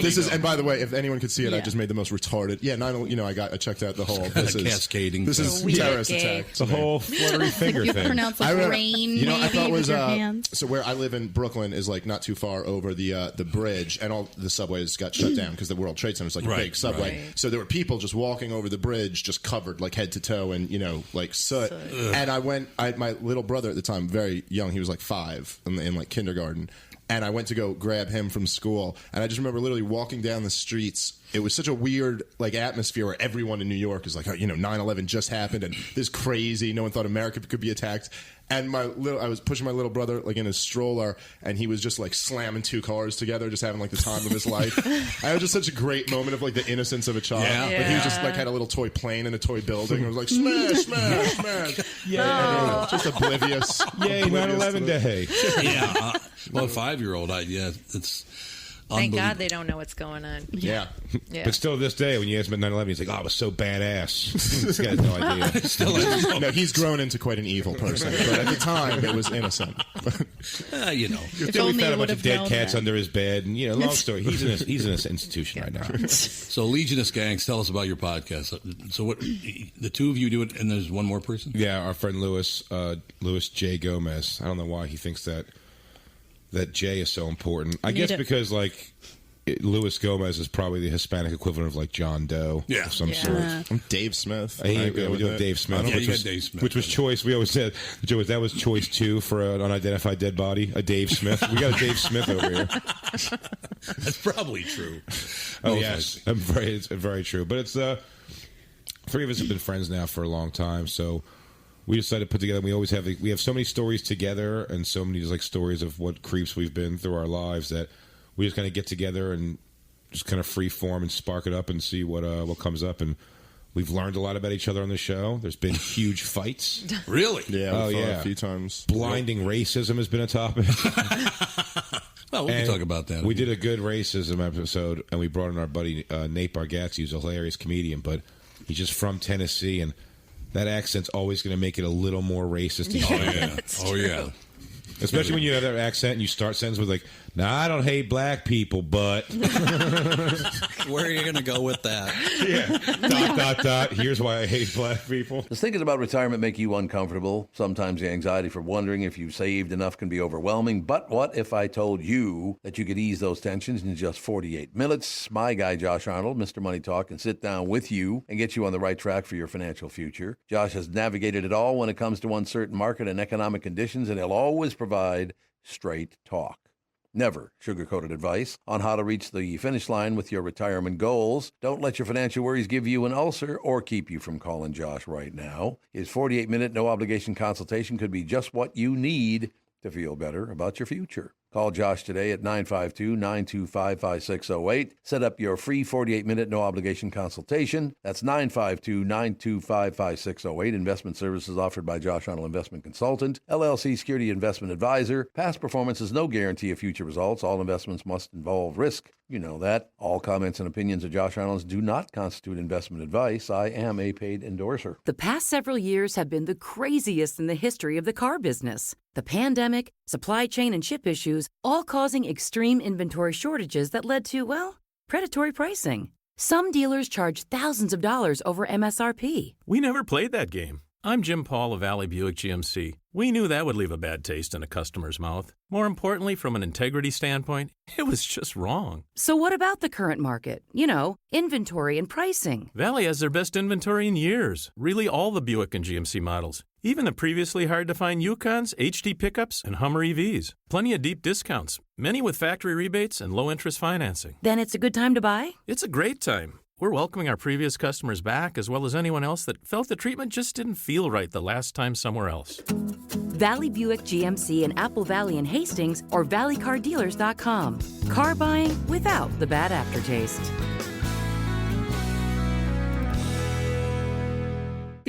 Speaker 5: this is, and by the way, if anyone could see it, I just made the most retarded. Yeah, I checked out the whole. This is
Speaker 2: cascading.
Speaker 5: This is terrorist attack.
Speaker 4: It's a whole fluttery finger
Speaker 3: you
Speaker 4: thing.
Speaker 3: pronounce like rain.
Speaker 5: I thought
Speaker 3: with your hands.
Speaker 5: so where I live in Brooklyn is like not too far over the bridge, and all the subways got shut down because the World Trade Center is like a big subway. Right. So there were people just walking over the bridge, just covered like head to toe in like soot. And I had my little brother at the time, very young. He was like 5 in like kindergarten, and I went to go grab him from school, and I just remember literally walking down the streets. It was such a weird like atmosphere where everyone in New York is like, 9/11 just happened, and this is crazy. No one thought America could be attacked. And I was pushing my little brother like in his stroller, and he was just like slamming 2 cars together, just having like the time of his life. I had just such a great moment of like the innocence of a child.
Speaker 2: Yeah.
Speaker 5: Like he was just like had a little toy plane in a toy building. And it was like smash, smash, smash.
Speaker 4: Yeah,
Speaker 5: just oblivious.
Speaker 4: Yay, 9/11 day.
Speaker 2: Yeah. Well, a 5-year-old, it's.
Speaker 1: Thank God they don't know what's going on.
Speaker 5: Yeah.
Speaker 4: But still, to this day, when you ask him at 9/11, he's like, "Oh, it was so badass." This guy has no idea.
Speaker 5: No, he's grown into quite an evil person, but at the time, it was innocent.
Speaker 4: If we found a bunch of dead cats under his bed, and long story. He's in this institution right now.
Speaker 2: So, Legion of Skanks, tell us about your podcast. So, what the 2 of you do it, and there's one more person?
Speaker 4: Yeah, our friend Louis J. Gomez. I don't know why he thinks that J is so important. I guess because Louis Gomez is probably the Hispanic equivalent of like John Doe of some sort.
Speaker 5: I'm Dave Smith.
Speaker 4: We do Dave Smith, which was choice. We always said that was choice 2 for an unidentified dead body. A Dave Smith. We got a Dave Smith over here.
Speaker 2: That's probably true.
Speaker 4: Oh yes, it's very true. But it's 3 of us have been friends now for a long time, so. We decided to put together. We have so many stories together, and so many stories of what creeps we've been through our lives that we just kind of get together and just kind of free form and spark it up and see what comes up. And we've learned a lot about each other on the show. There's been huge fights.
Speaker 2: Really?
Speaker 5: Yeah. A few times.
Speaker 4: Blinding racism has been a topic.
Speaker 2: Well, we can talk about that.
Speaker 4: We did a good racism episode, and we brought in our buddy Nate Bargatze, who's a hilarious comedian, but he's just from Tennessee, and that accent's always going to make it a little more racist.
Speaker 2: Yeah.
Speaker 4: Especially when you have that accent and you start sentences with I don't hate black people, but...
Speaker 6: Where are you going to go with that?
Speaker 4: Yeah. ... Here's why I hate black people.
Speaker 8: Does thinking about retirement make you uncomfortable? Sometimes the anxiety for wondering if you've saved enough can be overwhelming. But what if I told you that you could ease those tensions in just 48 minutes? My guy, Josh Arnold, Mr. Money Talk, can sit down with you and get you on the right track for your financial future. Josh has navigated it all when it comes to uncertain market and economic conditions, and he'll always provide straight talk. Never sugar-coated advice on how to reach the finish line with your retirement goals. Don't let your financial worries give you an ulcer or keep you from calling Josh right now. His 48-minute no-obligation consultation could be just what you need to feel better about your future. Call Josh today at 952-925-5608. Set up your free 48-minute no-obligation consultation. That's 952-925-5608. Investment services offered by Josh Arnold Investment Consultant, LLC Security Investment Advisor. Past performance is no guarantee of future results. All investments must involve risk. You know that. All comments and opinions of Josh Arnold's do not constitute investment advice. I am a paid endorser.
Speaker 9: The past several years have been the craziest in the history of the car business. The pandemic, supply chain and chip issues, all causing extreme inventory shortages that led to, predatory pricing. Some dealers charge thousands of dollars over MSRP.
Speaker 10: We never played that game. I'm Jim Paul of Valley Buick GMC. We knew that would leave a bad taste in a customer's mouth. More importantly, from an integrity standpoint, it was just wrong.
Speaker 9: So what about the current market? Inventory and pricing.
Speaker 10: Valley has their best inventory in years. Really all the Buick and GMC models. Even the previously hard-to-find Yukons, HD pickups, and Hummer EVs. Plenty of deep discounts. Many with factory rebates and low-interest financing.
Speaker 9: Then it's a good time to buy?
Speaker 10: It's a great time. We're welcoming our previous customers back, as well as anyone else that felt the treatment just didn't feel right the last time somewhere else.
Speaker 9: Valley Buick GMC in Apple Valley and Hastings, or valleycardealers.com. Car buying without the bad aftertaste.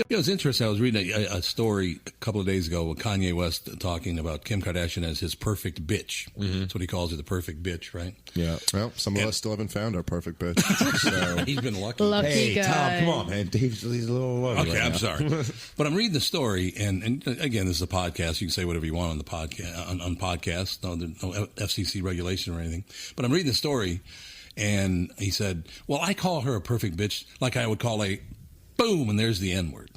Speaker 2: You know, it's interesting. I was reading a story a couple of days ago with Kanye West talking about Kim Kardashian as his perfect bitch. Mm-hmm. That's what he calls her, the perfect bitch, right?
Speaker 5: Yeah. Well, some of us still haven't found our perfect bitch. So.
Speaker 2: He's been lucky.
Speaker 3: Lucky guy.
Speaker 4: Tom, come on, man. He's a little lucky.
Speaker 2: Okay,
Speaker 4: right
Speaker 2: I'm
Speaker 4: now.
Speaker 2: sorry. But I'm reading the story, and again, this is a podcast. You can say whatever you want on the podcast. On podcasts. No, there's no FCC regulation or anything. But I'm reading the story, and he said, well, I call her a perfect bitch like I would call a boom, and there's the N-word.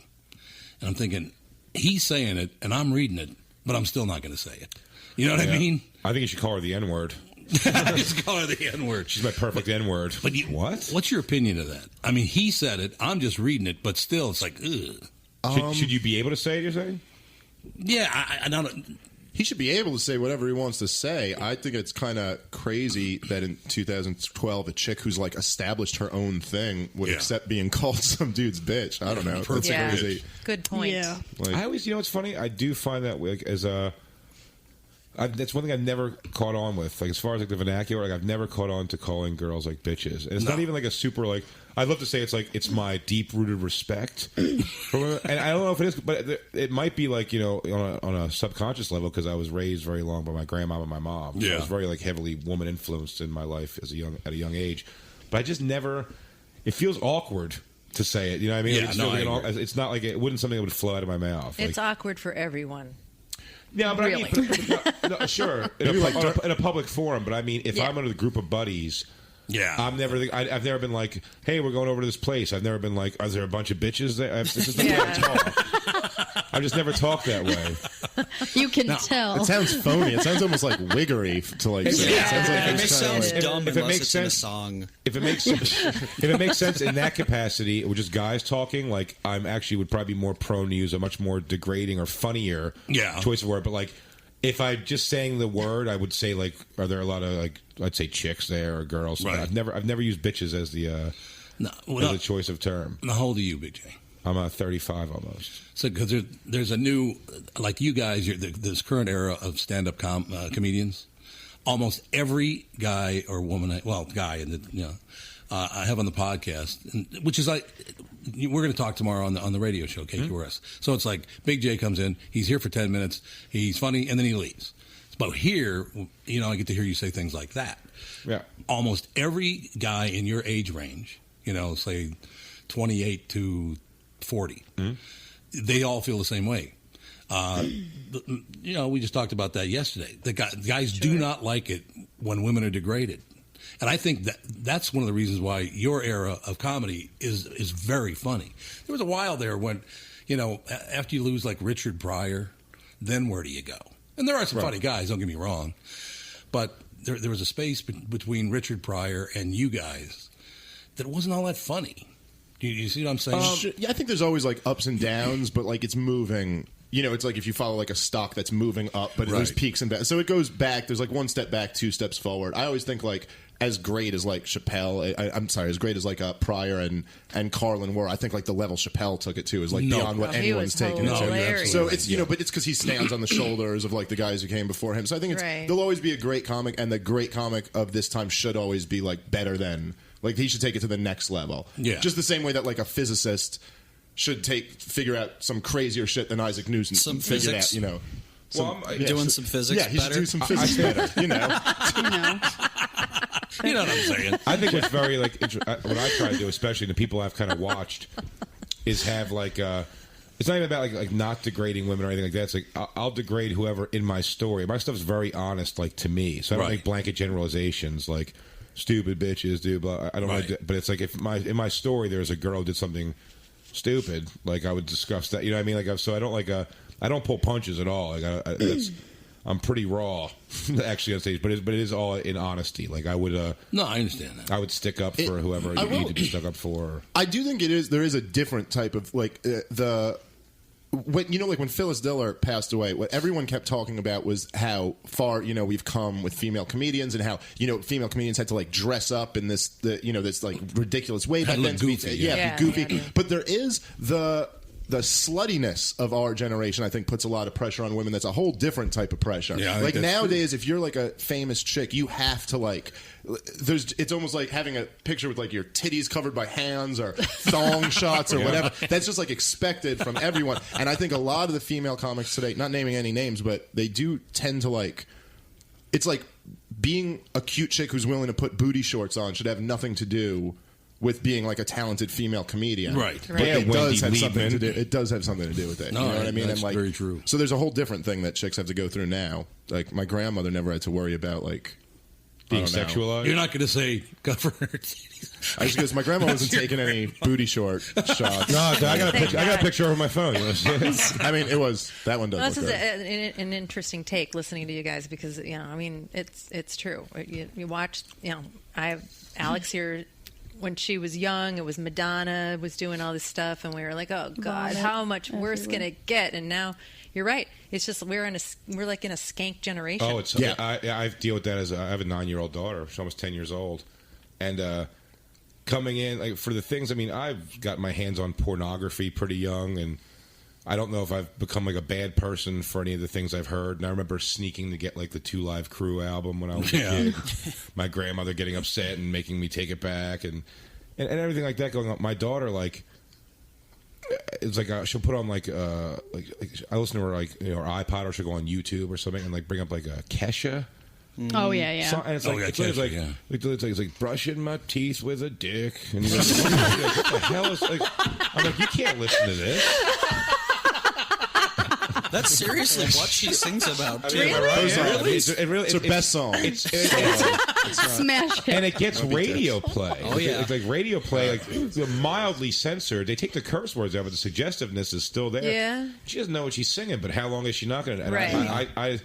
Speaker 2: And I'm thinking, he's saying it, and I'm reading it, but I'm still not going to say it. You know what I mean?
Speaker 4: I think you should call her the N-word.
Speaker 2: Just call her the N-word.
Speaker 4: She's my perfect N-word.
Speaker 2: But
Speaker 4: what?
Speaker 2: What's your opinion of that? I mean, he said it. I'm just reading it, but still, it's like, ugh.
Speaker 4: Should you be able to say it, you're saying?
Speaker 2: Yeah, I don't...
Speaker 5: He should be able to say whatever he wants to say. I think it's kind of crazy that in 2012, a chick who's like established her own thing would accept being called some dude's bitch. I don't know. That's crazy.
Speaker 1: Good point.
Speaker 3: Yeah.
Speaker 5: Like,
Speaker 4: I always, it's funny. I do find that like as a. That's one thing I've never caught on with. Like as far as like the vernacular, like I've never caught on to calling girls like bitches. And it's not even like a super like. I'd love to say it's like it's my deep rooted respect, and I don't know if it is, but it might be like on a subconscious level because I was raised very long by my grandma and my mom. So I was very like heavily woman influenced in my life at a young age. But I just never. It feels awkward to say it. You know what I mean?
Speaker 2: Yeah,
Speaker 4: it's not like it wouldn't something that would flow out of my mouth.
Speaker 1: It's awkward for everyone.
Speaker 4: Yeah, but
Speaker 1: really?
Speaker 4: No, sure, in a public forum. But I mean, if I'm under the group of buddies.
Speaker 2: Yeah,
Speaker 4: I've never been like, hey, we're going over to this place. I've never been like, is there a bunch of bitches there? This is the way I talk. I've just never talked that way.
Speaker 3: You can tell.
Speaker 5: It sounds phony. It sounds almost like wiggery to like say.
Speaker 6: Yeah.
Speaker 5: It sounds like
Speaker 6: It sounds dumb
Speaker 4: if it
Speaker 6: unless
Speaker 4: makes
Speaker 6: it's
Speaker 4: sense,
Speaker 6: in a song.
Speaker 4: If it makes sense in that capacity, with just guys talking, like I'm actually would probably be more prone to use a much more degrading or funnier choice of word. But like, if I just saying the word, I would say like, are there a lot of like, I'd say chicks there or girls?
Speaker 2: Right.
Speaker 4: I've never used bitches as the as a choice of term.
Speaker 2: How old are you, Big J?
Speaker 4: I'm 35 almost.
Speaker 2: So because there's a new, like you guys, this current era of stand-up comedians, almost every guy or woman, guy, I have on the podcast, which is like, we're going to talk tomorrow on the radio show, KQRS. Mm-hmm. So it's like Big J comes in, he's here for 10 minutes, he's funny, and then he leaves. But here, I get to hear you say things like that.
Speaker 4: Yeah.
Speaker 2: Almost every guy in your age range, say 28 to 40, they all feel the same way. We just talked about that yesterday. The guys do not like it when women are degraded. And I think that's one of the reasons why your era of comedy is very funny. There was a while there when, after you lose like Richard Pryor, then where do you go? And there are some funny guys, don't get me wrong. But there was a space between Richard Pryor and you guys that wasn't all that funny. You see what I'm saying?
Speaker 5: Yeah, I think there's always like ups and downs, but like it's moving. It's like if you follow like a stock that's moving up, but there's peaks and valleys. So it goes back. There's like one step back, two steps forward. I always think like as great as like Chappelle, as great as like Pryor and Carlin were. I think like the level Chappelle took it to is like beyond what anyone's taken it to. So it's but it's because he stands on the shoulders of like the guys who came before him. So I think there'll always be a great comic, and the great comic of this time should always be like better than. Like, he should take it to the next level. Yeah. Just the same way that, like, a physicist should figure out some crazier shit than Isaac Newton figured out,
Speaker 6: doing some physics
Speaker 5: better. Yeah, he should do some physics better, You know
Speaker 2: what I'm saying?
Speaker 4: I think what's very, like, what I try to do, especially the people I've kind of watched, is have, like, it's not even about, like not degrading women or anything like that. It's like, I'll degrade whoever in my story. My stuff's very honest, like, to me. So I don't make blanket generalizations, like... Stupid bitches, dude. But I don't know. But it's like if in my story there's a girl who did something stupid, like I would discuss that. You know what I mean? Like so I don't pull punches at all. Like I'm pretty raw actually on stage, but it is all in honesty. Like I would.
Speaker 2: No, I understand that.
Speaker 4: I would stick up for whoever you need to be stuck up for.
Speaker 5: I do think there is a different type of like when Phyllis Diller passed away, what everyone kept talking about was how far we've come with female comedians and how female comedians had to like dress up in this like ridiculous way back then to be goofy. But there is the sluttiness of our generation, I think, puts a lot of pressure on women. That's a whole different type of pressure.
Speaker 2: Yeah,
Speaker 5: like nowadays, if you're like a famous chick, you have to like. It's almost like having a picture with like your titties covered by hands or thong shots or whatever. That's just like expected from everyone. And I think a lot of the female comics today, not naming any names, but they do tend to like. It's like being a cute chick who's willing to put booty shorts on should have nothing to do with being like a talented female comedian.
Speaker 2: Right.
Speaker 5: But it does have something to do. It does have something to do with it.
Speaker 2: No,
Speaker 5: you know what I mean?
Speaker 2: that's
Speaker 5: and like,
Speaker 2: very true.
Speaker 5: So there's a whole different thing that chicks have to go through now. Like my grandmother never had to worry about like
Speaker 4: being sexualized.
Speaker 2: You're not going to say cover her titties.
Speaker 5: I just because my grandma wasn't taking any booty short shots.
Speaker 4: No, I got a picture over my phone. You know what I'm saying?
Speaker 5: I mean, it was that one.
Speaker 1: This
Speaker 5: Does
Speaker 1: is
Speaker 5: look great.
Speaker 1: an interesting take listening to you guys because I mean it's true. You watch I have Alex here. When she was young, it was Madonna was doing all this stuff, and we were like, "Oh God, how much worse can it get?" And now, you're right. It's just we're like in a skank generation.
Speaker 4: Oh, it's I deal with that as I have a 9-year-old daughter. She's almost 10 years old, and coming in like for the things. I mean, I've got my hands on pornography pretty young, and I don't know if I've become like a bad person for any of the things I've heard. And I remember sneaking to get like the 2 Live Crew album when I was a kid. My grandmother getting upset and making me take it back, and everything like that going on. My daughter, like, it's like she'll put on like I listen to her like her iPod, or she'll go on YouTube or something and like bring up like a Kesha.
Speaker 3: Oh yeah.
Speaker 4: So, and it's like,
Speaker 2: Kesha,
Speaker 4: it's like brushing my teeth with a dick. And you're like, what the hell is like? I'm like, you can't listen to this.
Speaker 6: That's seriously what she sings about.
Speaker 4: I mean, am I right? Yeah.
Speaker 5: Really? It's her best song.
Speaker 4: It's
Speaker 3: Smash it.
Speaker 4: and it gets radio play.
Speaker 6: Oh yeah,
Speaker 4: it's like radio play, like mildly censored. They take the curse words out, but the suggestiveness is still there.
Speaker 1: Yeah,
Speaker 4: she doesn't know what she's singing, but how long is she not going to?
Speaker 1: Right.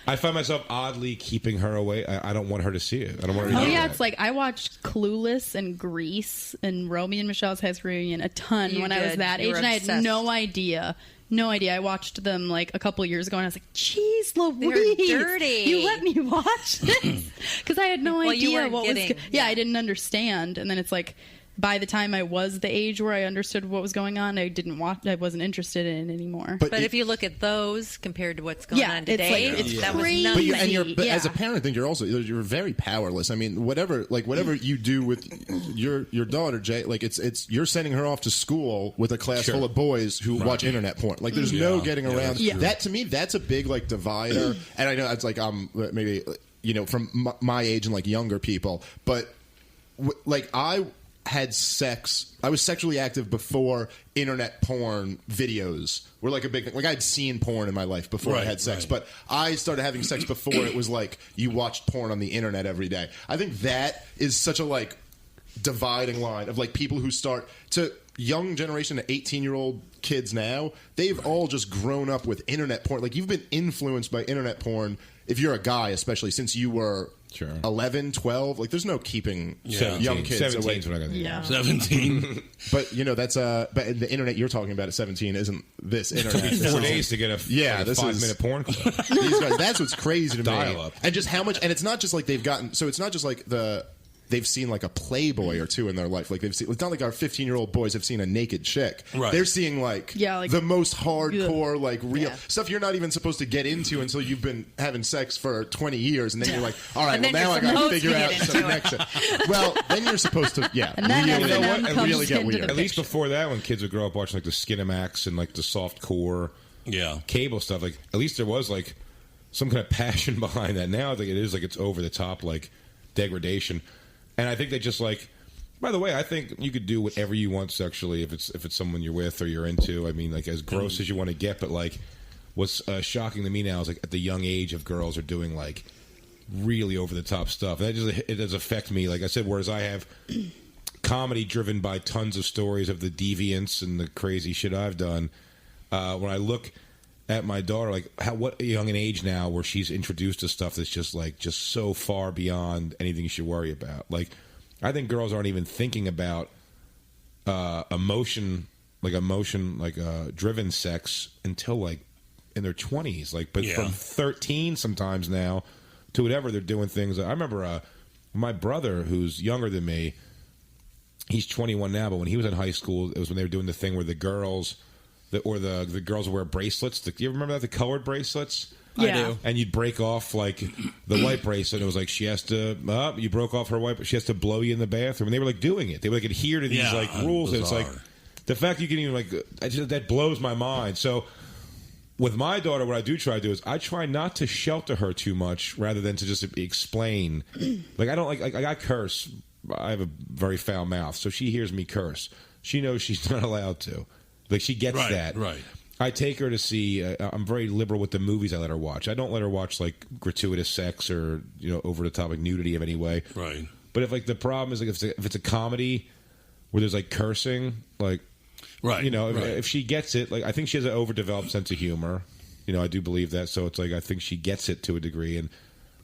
Speaker 4: I find myself oddly keeping her away. I don't want her to see it. I don't want her to.
Speaker 3: Oh
Speaker 4: know
Speaker 3: yeah,
Speaker 4: that.
Speaker 3: it's like I watched Clueless and Grease and Romeo and Michelle's High School Reunion a ton when I was that age, and I had no idea. No idea. I watched them like a couple of years ago, and I was like, "Jeez, Louise,
Speaker 1: they're dirty.
Speaker 3: You let me watch this?" Because I had no idea what was.
Speaker 1: Yeah,
Speaker 3: I didn't understand, and then it's like, by the time I was the age where I understood what was going on, I didn't watch. I wasn't interested in it anymore.
Speaker 1: But if you look at those compared to what's going on today, that was
Speaker 3: crazy.
Speaker 1: nothing.
Speaker 5: But as a parent, I think you're very powerless. I mean, whatever you do with your daughter, Jay, like it's you're sending her off to school with a class full of boys who watch internet porn. Like there's no getting around that. To me, that's a big like divider. And I know it's like maybe from my age and like younger people, but like I had sex. I was sexually active before internet porn videos were like a big thing. Like I'd seen porn in my life before I had sex, but I started having sex before it was like you watched porn on the internet every day. I think that is such a like dividing line of like people who start to young generation of 18-year-old kids now. They've all just grown up with internet porn. Like you've been influenced by internet porn if you're a guy, especially since you were 11, 12. Like there's no keeping young kids away.
Speaker 2: 17.
Speaker 5: But that's but the internet you're talking about at 17 isn't this internet.
Speaker 4: It took me 4 days to get a 5-minute porn clip.
Speaker 5: These guys, that's what's crazy to me.
Speaker 4: Dial up.
Speaker 5: And just how much, and it's not just like they've gotten, so it's not just like they've seen like a Playboy or two in their life. Like they've seen, it's not like our 15-year-old boys have seen a naked chick.
Speaker 2: Right.
Speaker 5: They're seeing like the most hardcore, like real stuff you're not even supposed to get into until you've been having sex for 20 years. And then you're like, all right, well now I got to figure out some connection. Well, then you're supposed to, really get weird.
Speaker 4: At least before that, when kids would grow up watching like the Skinamax and like the soft core cable stuff, like at least there was like some kind of passion behind that. Now I think it is like it's over the top, like degradation. And I think they just like. By the way, I think you could do whatever you want sexually if it's someone you're with or you're into. I mean, like as gross as you want to get, but like, what's shocking to me now is like at the young age of girls are doing like really over the top stuff. That it does affect me. Like I said, whereas I have comedy driven by tons of stories of the deviance and the crazy shit I've done. When I look at my daughter, like what a young an age now where she's introduced to stuff that's just so far beyond anything you should worry about. Like I think girls aren't even thinking about emotion driven sex until like in their 20s. Like, but from 13 sometimes now to whatever, they're doing things. I remember my brother, who's younger than me, he's 21 now, but when he was in high school, it was when they were doing the thing where the girls the girls wear bracelets. Do you ever remember that, the colored bracelets?
Speaker 3: Yeah.
Speaker 6: I do.
Speaker 4: And you'd break off like the white bracelet. It was like she has to. You broke off her white, but she has to blow you in the bathroom. And they were like doing it. They would like adhere to these like rules. And it's like the fact you can even like that blows my mind. So with my daughter, what I do try to do is I try not to shelter her too much, rather than to just explain. Like I don't like I curse. I have a very foul mouth, so she hears me curse. She knows she's not allowed to. Like she gets that.
Speaker 2: Right.
Speaker 4: I take her to see. I'm very liberal with the movies I let her watch. I don't let her watch like gratuitous sex or over the top like nudity of any way.
Speaker 2: Right.
Speaker 4: But if like the problem is like if it's a comedy where there's like cursing, like
Speaker 2: right,
Speaker 4: if she gets it, like I think she has an overdeveloped sense of humor. I do believe that. So it's like I think she gets it to a degree, and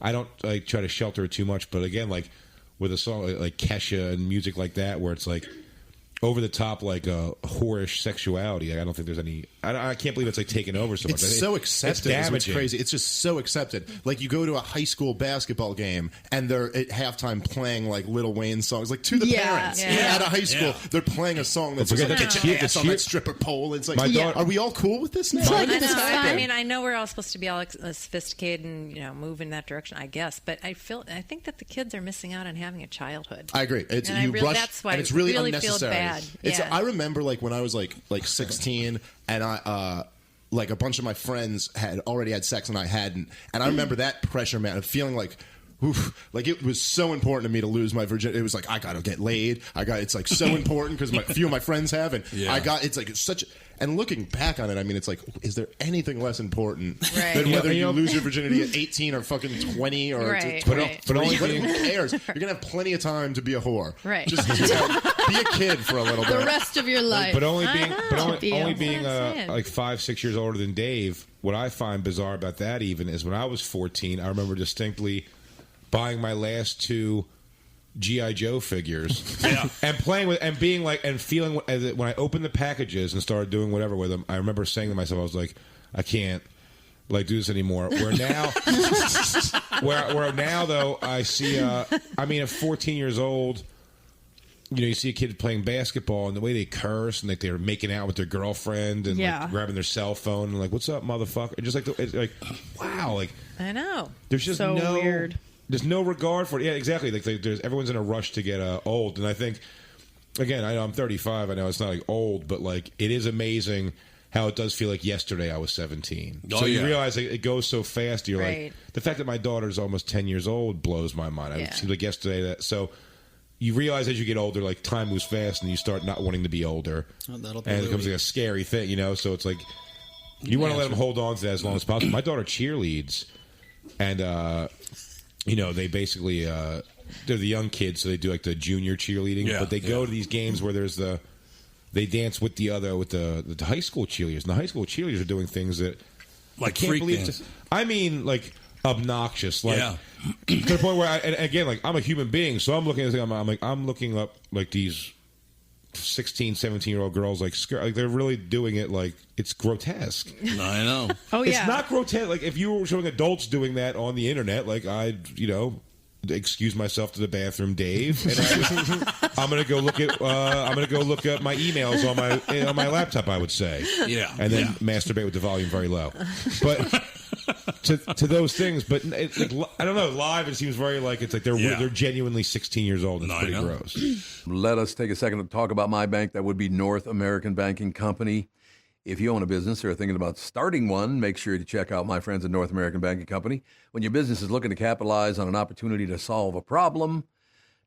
Speaker 4: I don't like try to shelter her too much. But again, like with a song like Kesha and music like that, where it's like over the top, like whorish sexuality. I don't think there's any. I can't believe it's like taken over so much.
Speaker 5: It's so accepted.
Speaker 4: It's
Speaker 5: It's crazy. It's just so accepted. Like you go to a high school basketball game and they're at halftime playing like Lil Wayne songs, like to the parents at a high school. They're playing a song that's like, get your ass on that stripper pole. It's like, are we all cool with this now?
Speaker 1: I know. I mean, I know we're all supposed to be all sophisticated and move in that direction, I guess. But I think that the kids are missing out on having a childhood.
Speaker 5: I agree. It's
Speaker 1: that's why
Speaker 5: and it's really
Speaker 1: Feel
Speaker 5: unnecessary.
Speaker 1: bad.
Speaker 5: I remember like when I was like 16 and I like a bunch of my friends had already had sex and I hadn't, and I remember that pressure, man, of feeling like oof, like it was so important to me to lose my virginity. It was like I gotta get laid. It's like so important because a few of my friends have, and it's such. And looking back on it, I mean, it's like, is there anything less important than whether you lose your virginity at 18 or fucking 20 or 20? But only who cares? You're gonna have plenty of time to be a whore.
Speaker 1: Right.
Speaker 5: Just be a kid for a little bit.
Speaker 3: The rest of your life.
Speaker 4: But only being like 5-6 years older than Dave. What I find bizarre about that even is when I was 14, I remember distinctly buying my last 2 G.I. Joe figures and playing with and being like and feeling when I opened the packages and started doing whatever with them. I remember saying to myself, I was like, I can't like do this anymore. Where now though I see a 14 years old, you see a kid playing basketball and the way they curse and like they're making out with their girlfriend and like grabbing their cell phone and like, what's up, motherfucker? And just like it's like, wow, like
Speaker 1: I know.
Speaker 4: There's just
Speaker 3: so weird.
Speaker 4: There's no regard for it. Yeah, exactly. Like everyone's in a rush to get old, and I think, again, I know I'm 35. I know it's not like old, but like it is amazing how it does feel like yesterday I was 17. So you realize it goes so fast. You're like, the fact that my daughter's almost 10 years old blows my mind. It seems like yesterday that. So you realize as you get older, like time moves fast, and you start not wanting to be older, and it becomes like a scary thing, So it's like you want to let them hold on to that as long as possible. My daughter cheerleads, and. They basically they're the young kids, so they do like the junior cheerleading. But they go to these games where they dance with the high school cheerleaders, and the high school cheerleaders are doing things that
Speaker 2: like
Speaker 4: I can't believe. I mean, like obnoxious, like to the point where and again, like I'm a human being, so I'm looking at I'm looking up like these 16, 17-year-old girls like they're really doing it like it's grotesque.
Speaker 2: I know.
Speaker 3: Oh yeah.
Speaker 4: It's not grotesque. Like if you were showing adults doing that on the internet, like I'd, excuse myself to the bathroom, Dave, and I'm gonna go look at my emails on my laptop, I would say.
Speaker 2: Yeah.
Speaker 4: And then masturbate with the volume very low. But to those things, but I don't know. Live, it seems very like it's like they're genuinely 16 years old. It's pretty gross.
Speaker 8: Let us take a second to talk about my bank. That would be North American Banking Company. If you own a business or are thinking about starting one, make sure to check out my friends at North American Banking Company. When your business is looking to capitalize on an opportunity to solve a problem,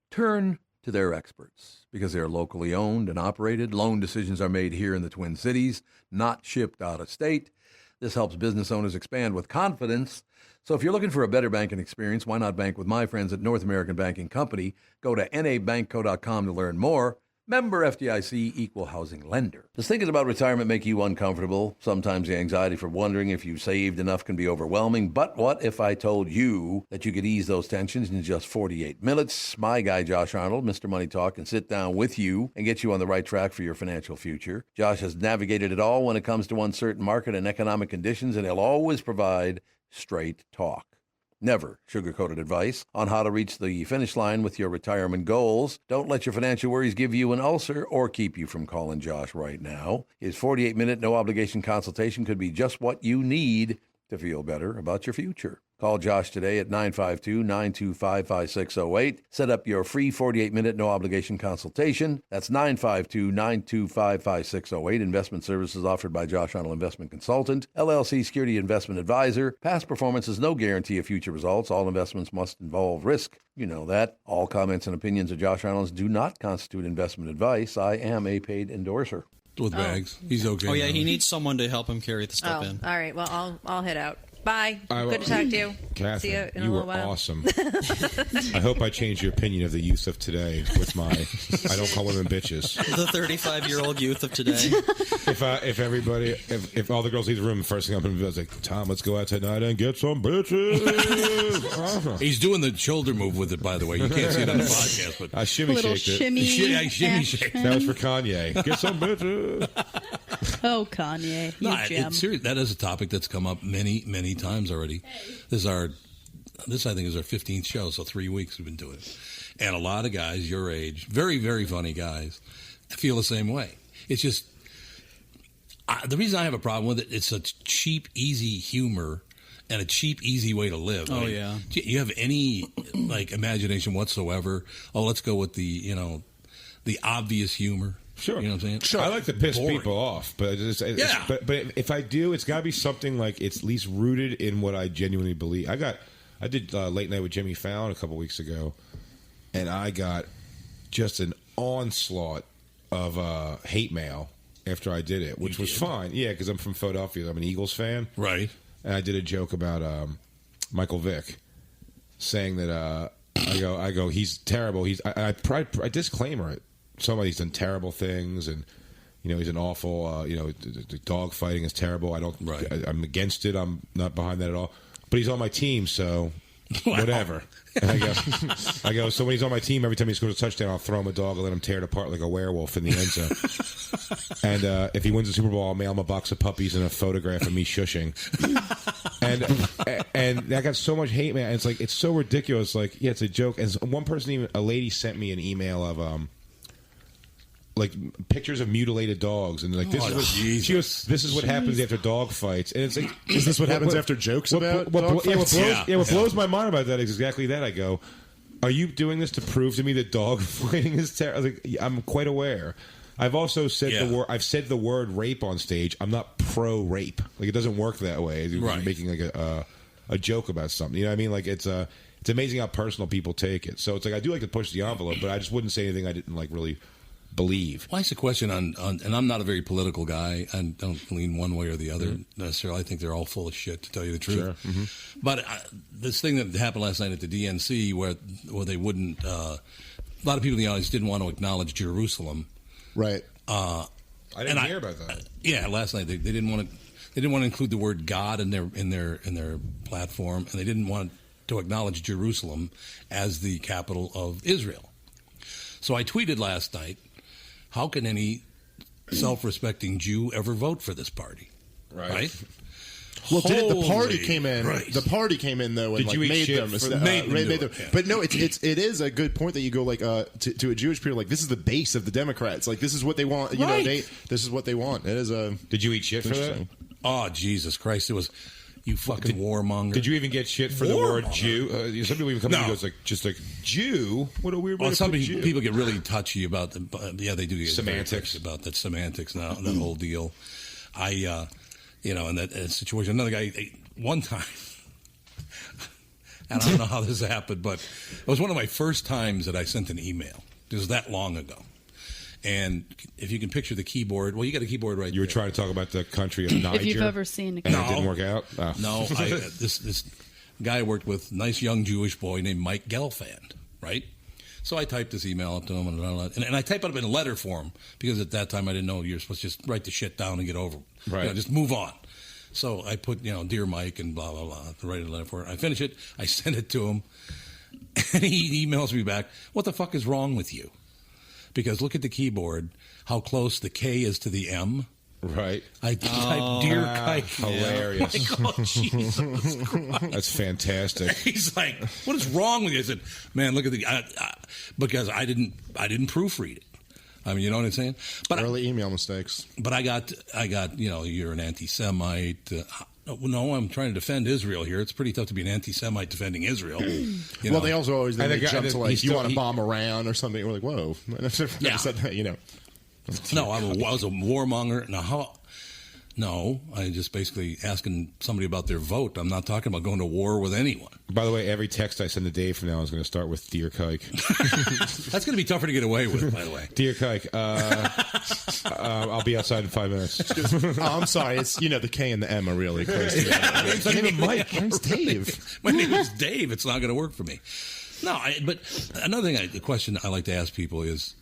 Speaker 8: turn to their experts because they're locally owned and operated. Loan decisions are made here in the Twin Cities, not shipped out of state. This helps business owners expand with confidence. So if you're looking for a better banking experience, why not bank with my friends at North American Banking Company? Go to nabankco.com to learn more. Member FDIC, equal housing lender.
Speaker 11: Does thinking about retirement make you uncomfortable? Sometimes the anxiety for wondering if you've saved enough can be overwhelming. But what if I told you that you could ease those tensions in just 48 minutes? My guy, Josh Arnold, Mr. Money Talk, can sit down with you and get you on the right track for your financial future. Josh has navigated it all when it comes to uncertain market and economic conditions, and he'll always provide straight talk. Never sugar-coated advice on how to reach the finish line with your retirement goals. Don't let your financial worries give you an ulcer or keep you from calling Josh right now. His 48-minute no-obligation consultation could be just what you need to feel better about your future. Call Josh today at 952-925-5608. Set up your free 48-minute no-obligation consultation. That's 952-925-5608. Investment services offered by Josh Arnold Investment Consultant, LLC Security Investment Advisor. Past performance is no guarantee of future results. All investments must involve risk. You know that. All comments and opinions of Josh Arnold's do not constitute investment advice. I am a paid endorser.
Speaker 2: With bags. He's okay.
Speaker 6: Oh, yeah,
Speaker 2: now.
Speaker 6: he needs someone to help him carry the stuff in.
Speaker 1: All right. Well, I'll head out. Bye. Good to talk to you.
Speaker 4: Catherine,
Speaker 1: See you in a
Speaker 4: you
Speaker 1: little
Speaker 4: were
Speaker 1: while.
Speaker 4: awesome. I hope I changed your opinion of the youth of today with my I don't call women bitches.
Speaker 6: The 35-year-old youth of today.
Speaker 4: If all the girls leave the room, the first thing I'm going to do is like, Tom, let's go out tonight and get some bitches.
Speaker 2: He's doing the shoulder move with it, by the way. You can't see it on the podcast, but
Speaker 4: I shimmy shaked it.
Speaker 3: Shimmy
Speaker 2: shake.
Speaker 4: That was for Kanye. Get some bitches.
Speaker 3: Oh, Kanye.
Speaker 2: No,
Speaker 3: You gem.
Speaker 2: it's serious. That is a topic that's come up many, many times already. This I think is our 15th show, so 3 weeks we've been doing it. And a lot of guys your age, very, very funny guys, feel the same way. It's just, the reason I have a problem with it, it's a cheap, easy humor and a cheap, easy way to live.
Speaker 6: Oh,
Speaker 2: I mean,
Speaker 6: yeah.
Speaker 2: Do you have any, imagination whatsoever? Oh, let's go with the obvious humor.
Speaker 4: Sure.
Speaker 2: You know what I'm saying?
Speaker 4: Sure. I like to piss
Speaker 2: Boring.
Speaker 4: people off, but
Speaker 2: Yeah.
Speaker 4: but if I do, it's got to be something like it's at least rooted in what I genuinely believe. I did Late Night with Jimmy Fallon a couple weeks ago, and I got just an onslaught of hate mail after I did it, which was fine. Yeah, because I'm from Philadelphia. I'm an Eagles fan.
Speaker 2: Right.
Speaker 4: And I did a joke about Michael Vick, saying that I go he's terrible. I disclaimer it. Somebody's done terrible things, and he's an awful. The dog fighting is terrible. I'm against it. I'm not behind that at all. But he's on my team, so whatever. And I go. So when he's on my team, every time he scores a touchdown, I'll throw him a dog and let him tear it apart like a werewolf in the end zone. And if he wins the Super Bowl, I'll mail him a box of puppies and a photograph of me shushing. And I got so much hate, man. It's like it's so ridiculous. Like, yeah, it's a joke. And one person, a lady, sent me an email of like pictures of mutilated dogs, and like this is what happens after dog fights, and it's like,
Speaker 5: is this what happens after jokes about dog fights?
Speaker 4: What blows my mind about that is exactly that. I go, are you doing this to prove to me that dog fighting is terrible? Like, I'm quite aware. I've also said I've said the word rape on stage. I'm not pro rape. Like, it doesn't work that way. You're making like a joke about something. You know what I mean? Like, it's amazing how personal people take it. So it's like I do like to push the envelope, but I just wouldn't say anything I didn't like really believe.
Speaker 2: Well, I asked a question on, and I'm not a very political guy. I don't lean one way or the other necessarily. I think they're all full of shit, to tell you the truth.
Speaker 4: Sure. Mm-hmm.
Speaker 2: But this thing that happened last night at the DNC, where they wouldn't, a lot of people in the audience didn't want to acknowledge Jerusalem.
Speaker 5: Right.
Speaker 4: I didn't hear about that.
Speaker 2: Yeah, last night they didn't want to. They didn't want to include the word God in their platform, and they didn't want to acknowledge Jerusalem as the capital of Israel. So I tweeted last night, how can any self-respecting Jew ever vote for this party? Right?
Speaker 5: Well, the party came in.
Speaker 2: Christ.
Speaker 5: The party came in though, and
Speaker 4: Did you eat
Speaker 5: made
Speaker 4: shit
Speaker 5: them.
Speaker 4: for
Speaker 5: Made
Speaker 2: them.
Speaker 5: them. But no, it is a good point that you go like to a Jewish people, like, this is the base of the Democrats. Like, this is what they want. You know, this is what they want. It is a.
Speaker 4: Did you eat shit for that?
Speaker 2: Oh, Jesus Christ! It was. You fucking warmonger.
Speaker 4: Did you even get shit for the word Jew? Some people even come in and goes like, just like, Jew? What a weird way to
Speaker 2: some
Speaker 4: put Jew.
Speaker 2: people get really touchy about the. Yeah, they do get
Speaker 4: semantics
Speaker 2: about that semantics now, that whole deal. In that situation, another guy, one time, and I don't know how this happened, but it was one of my first times that I sent an email. It was that long ago. And if you can picture the keyboard, well, you got a keyboard right there.
Speaker 4: You were trying to talk about the country of Niger.
Speaker 3: If you've ever seen a
Speaker 4: and it didn't work out? Oh.
Speaker 2: No, this guy I worked with, nice young Jewish boy named Mike Gelfand, right? So I typed this email up to him, and I typed it up in letter form, because at that time I didn't know you're supposed to just write the shit down and get over it.
Speaker 4: Right.
Speaker 2: Just move on. So I put, Dear Mike and blah, blah, blah, to write a letter for it. I finish it. I send it to him. And he emails me back, what the fuck is wrong with you? Because look at the keyboard, how close the K is to the M.
Speaker 4: Right.
Speaker 2: I typed dear kike.
Speaker 4: Hilarious.
Speaker 2: Like, oh, Jesus Christ.
Speaker 4: That's fantastic.
Speaker 2: He's like, what is wrong with you? I said, man, look at the because I didn't proofread it. I mean, you know what I'm saying? But
Speaker 5: early email mistakes.
Speaker 2: But I got you're an anti-Semite. No, I'm trying to defend Israel here. It's pretty tough to be an anti-Semite defending Israel.
Speaker 5: Well, they also always jump to like, you want to bomb Iran or something. We're like, whoa. I've never said that, you know.
Speaker 2: No, I was a warmonger. No, I just basically asking somebody about their vote. I'm not talking about going to war with anyone.
Speaker 4: By the way, every text I send to Dave from now is going to start with Dear Kike.
Speaker 2: That's going to be tougher to get away with, by the way.
Speaker 4: Dear Kike, I'll be outside in 5 minutes.
Speaker 5: I'm sorry. It's, the K and the M are really close together.
Speaker 2: My name is Mike. Mine's Dave. My name is Dave. It's not going to work for me. No, but another thing, the question I like to ask people is,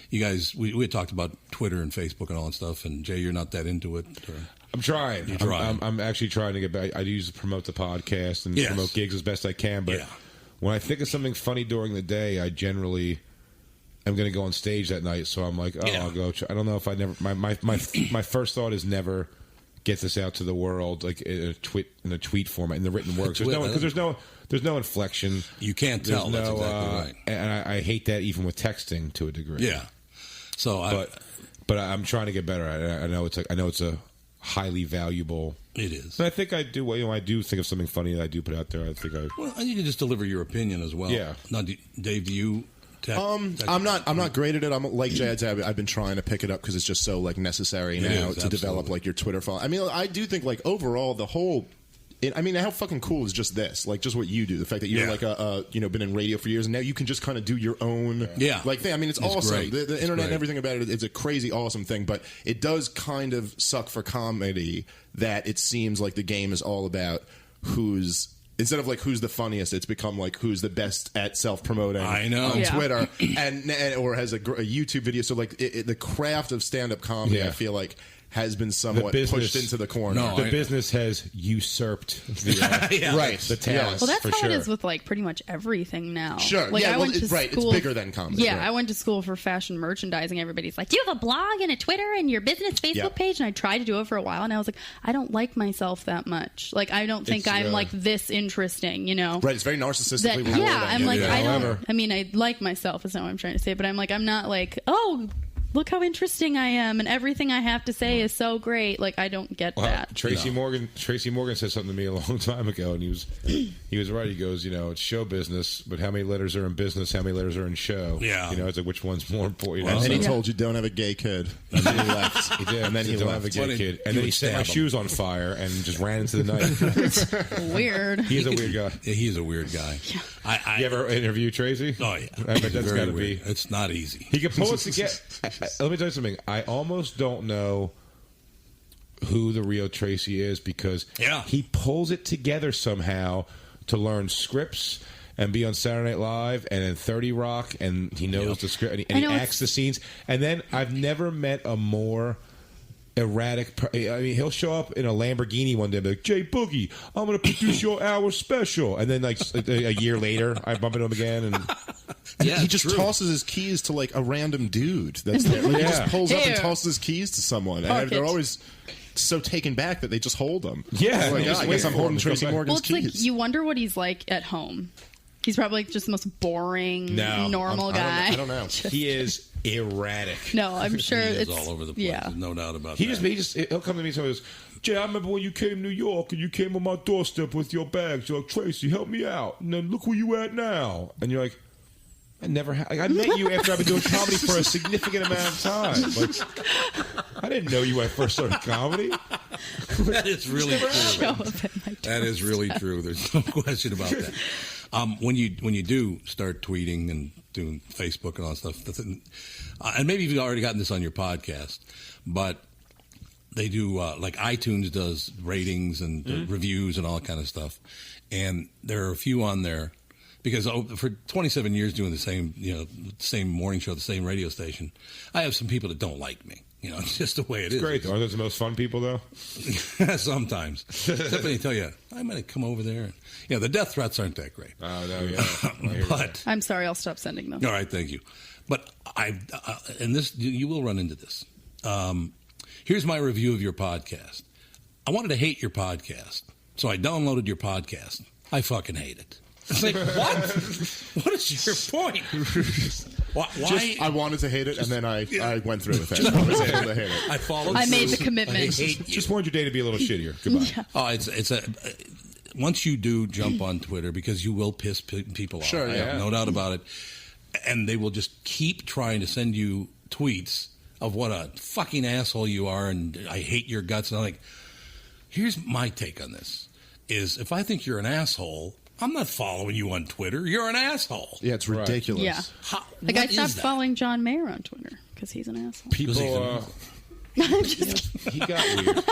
Speaker 2: you guys, we had talked about Twitter and Facebook and all that stuff, and Jay, you're not that into it. Or?
Speaker 4: I'm trying.
Speaker 2: You're trying.
Speaker 4: I'm actually trying to get back. I use to promote the podcast and promote gigs as best I can, but when I think of something funny during the day, I generally am going to go on stage that night, so I'm like, I'll go. I don't know if I never. My first thought is never get this out to the world, like in a tweet format, in the written words. There's no inflection.
Speaker 2: You can't tell. That's exactly right.
Speaker 4: And I hate that even with texting to a degree.
Speaker 2: Yeah. So,
Speaker 4: but I'm trying to get better at it. I know it's a highly valuable.
Speaker 2: It is.
Speaker 4: And I think I do. I do think of something funny that I do put out there.
Speaker 2: Well, you can just deliver your opinion as well.
Speaker 4: Yeah.
Speaker 2: Now, Dave, do you?
Speaker 5: I'm not great at it. I'm like Jad. I've been trying to pick it up because it's just so like necessary now to develop like your Twitter file. I mean, I do think like overall the whole. How fucking cool is just this? Like, just what you do. The fact that you're like been in radio for years, and now you can just kind of do your own thing. I mean, it's awesome.
Speaker 2: Great.
Speaker 5: The internet and everything about it is a crazy, awesome thing. But it does kind of suck for comedy that it seems like the game is all about instead of like who's the funniest, it's become like who's the best at self-promoting on Twitter and or has a YouTube video. So like the craft of stand-up comedy, I feel like has been somewhat pushed into the corner.
Speaker 4: The business has usurped the the talent.
Speaker 3: Well, that's how it is with like pretty much everything now.
Speaker 5: Sure.
Speaker 3: Like,
Speaker 5: yeah,
Speaker 3: I went to
Speaker 5: it's
Speaker 3: school,
Speaker 5: bigger than comedy.
Speaker 3: Yeah,
Speaker 5: right.
Speaker 3: I went to school for fashion merchandising. Everybody's like, do you have a blog and a Twitter and your business Facebook page? And I tried to do it for a while, and I was like, I don't like myself that much. Like, I don't think I'm like this interesting,
Speaker 5: Right, it's very narcissistically
Speaker 3: rewarding. Yeah, I'm like, I don't.
Speaker 4: However,
Speaker 3: I mean, I like myself is not what I'm trying to say, but I'm like, I'm not like, oh, look how interesting I am, and everything I have to say is so great. Like, I don't get that.
Speaker 4: Tracy Morgan said something to me a long time ago, and he was right. He goes, it's show business, but how many letters are in business? How many letters are in show?
Speaker 2: Yeah.
Speaker 4: It's like, which one's more important?
Speaker 5: And then he told you don't have a gay kid, and then he left.
Speaker 4: He did,
Speaker 5: and then he
Speaker 4: don't
Speaker 5: left.
Speaker 4: have a gay kid, and then he set my shoes on fire and just ran into the night.
Speaker 3: Weird.
Speaker 4: He's a weird guy.
Speaker 2: Yeah, he is a weird guy.
Speaker 3: Yeah.
Speaker 4: You ever interview Tracy?
Speaker 2: Oh yeah,
Speaker 4: I bet that's got to be.
Speaker 2: It's not easy.
Speaker 4: He can pull it together. Let me tell you something. I almost don't know who the real Tracy is because he pulls it together somehow to learn scripts and be on Saturday Night Live and in 30 Rock, and he knows the script and he acts the scenes. And then I've never met a more erratic. I mean, he'll show up in a Lamborghini one day and be like, Jay Boogie, I'm going to produce your hour special. And then like a year later, I bump into him again and...
Speaker 5: he just tosses his keys to like a random dude that's there. Like, he just pulls up and tosses his keys to someone, and they're always so taken back that they just hold them.
Speaker 4: Yeah,
Speaker 5: like, I guess I'm holding Tracy Morgan's keys.
Speaker 3: Like, you wonder what he's like at home. He's probably like just the most boring, normal guy.
Speaker 5: I don't know.
Speaker 4: He is erratic.
Speaker 3: No, I'm sure
Speaker 2: it's
Speaker 3: it's
Speaker 2: all over the place.
Speaker 3: Yeah.
Speaker 2: There's no doubt about
Speaker 4: He'll come to me and he goes, Jay, I remember when you came to New York and you came on my doorstep with your bags. You're like, Tracy, help me out. And then look where you at now. And you're like, I never had. Like, I met you after I've been doing comedy for a significant amount of time. Like, I didn't know you when I first started comedy.
Speaker 2: That is really true. That is really true. There's no question about that. When you do start tweeting and doing Facebook and all that stuff, and maybe you've already gotten this on your podcast, but they do like iTunes does ratings and reviews and all that kind of stuff, and there are a few on there. Because for 27 years doing the same morning show, the same radio station, I have some people that don't like me. It's just the way it is.
Speaker 4: Great. Are those the most fun people, though?
Speaker 2: Sometimes. Except when they tell you, I might come over there. The death threats aren't that great.
Speaker 4: Oh, no, yeah.
Speaker 3: But I'm sorry, I'll stop sending them.
Speaker 2: All right, thank you. But and this, you will run into this. Here's my review of your podcast. I wanted to hate your podcast, so I downloaded your podcast. I fucking hate it. It's like, what? What is your point? Why?
Speaker 5: I wanted to hate it, and then I went through with it. I was able to hate it.
Speaker 2: I followed.
Speaker 3: I made the commitment.
Speaker 2: I hate you.
Speaker 4: Just wanted your day to be a little shittier. Goodbye.
Speaker 3: Yeah.
Speaker 2: Oh, it's a. Once you do jump on Twitter, because you will piss people off.
Speaker 5: Sure,
Speaker 2: I have no doubt about it. And they will just keep trying to send you tweets of what a fucking asshole you are, and I hate your guts. And I'm like, here's my take on this: is if I think you're an asshole, I'm not following you on Twitter. You're an asshole.
Speaker 5: Yeah, it's ridiculous.
Speaker 3: Yeah. Like, I stopped following John Mayer on Twitter because he's an asshole.
Speaker 4: People, he got weird.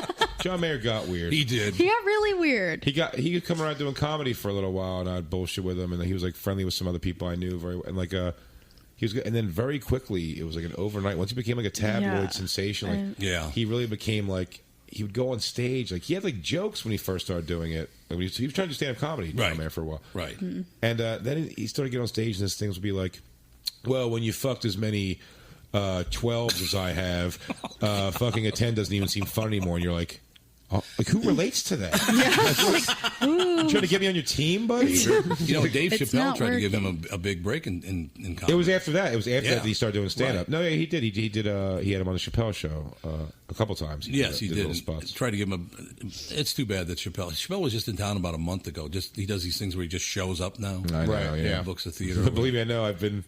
Speaker 4: John Mayer got weird.
Speaker 2: He did.
Speaker 3: He got really weird.
Speaker 4: He could come around doing comedy for a little while, and I'd bullshit with him, and he was like friendly with some other people I knew and like he was, and then very quickly it was like an overnight. Once he became like a tabloid sensation, like he really became like. He would go on stage, like he had like jokes when he first started doing it. He was trying to do stand-up comedy, John Mayer, for a while,
Speaker 2: right?
Speaker 3: Mm-hmm.
Speaker 4: And then he started getting on stage, and his things would be like, "Well, when you fucked as many 12s as I have, fucking a 10 doesn't even seem fun anymore." And you're like, oh, like who relates to that? You trying to get me on your team, buddy?
Speaker 2: You know, Dave Chappelle tried to give him a big break in comedy.
Speaker 4: It was after that. It was after that he started doing stand-up. No, yeah, he did. He did. He had him on the Chappelle show a couple times.
Speaker 2: He did. Tried to give him It's too bad that Chappelle was just in town about a month ago. He does these things where he just shows up now.
Speaker 4: I know, yeah.
Speaker 2: Books the theater.
Speaker 4: Believe me, I know. I've been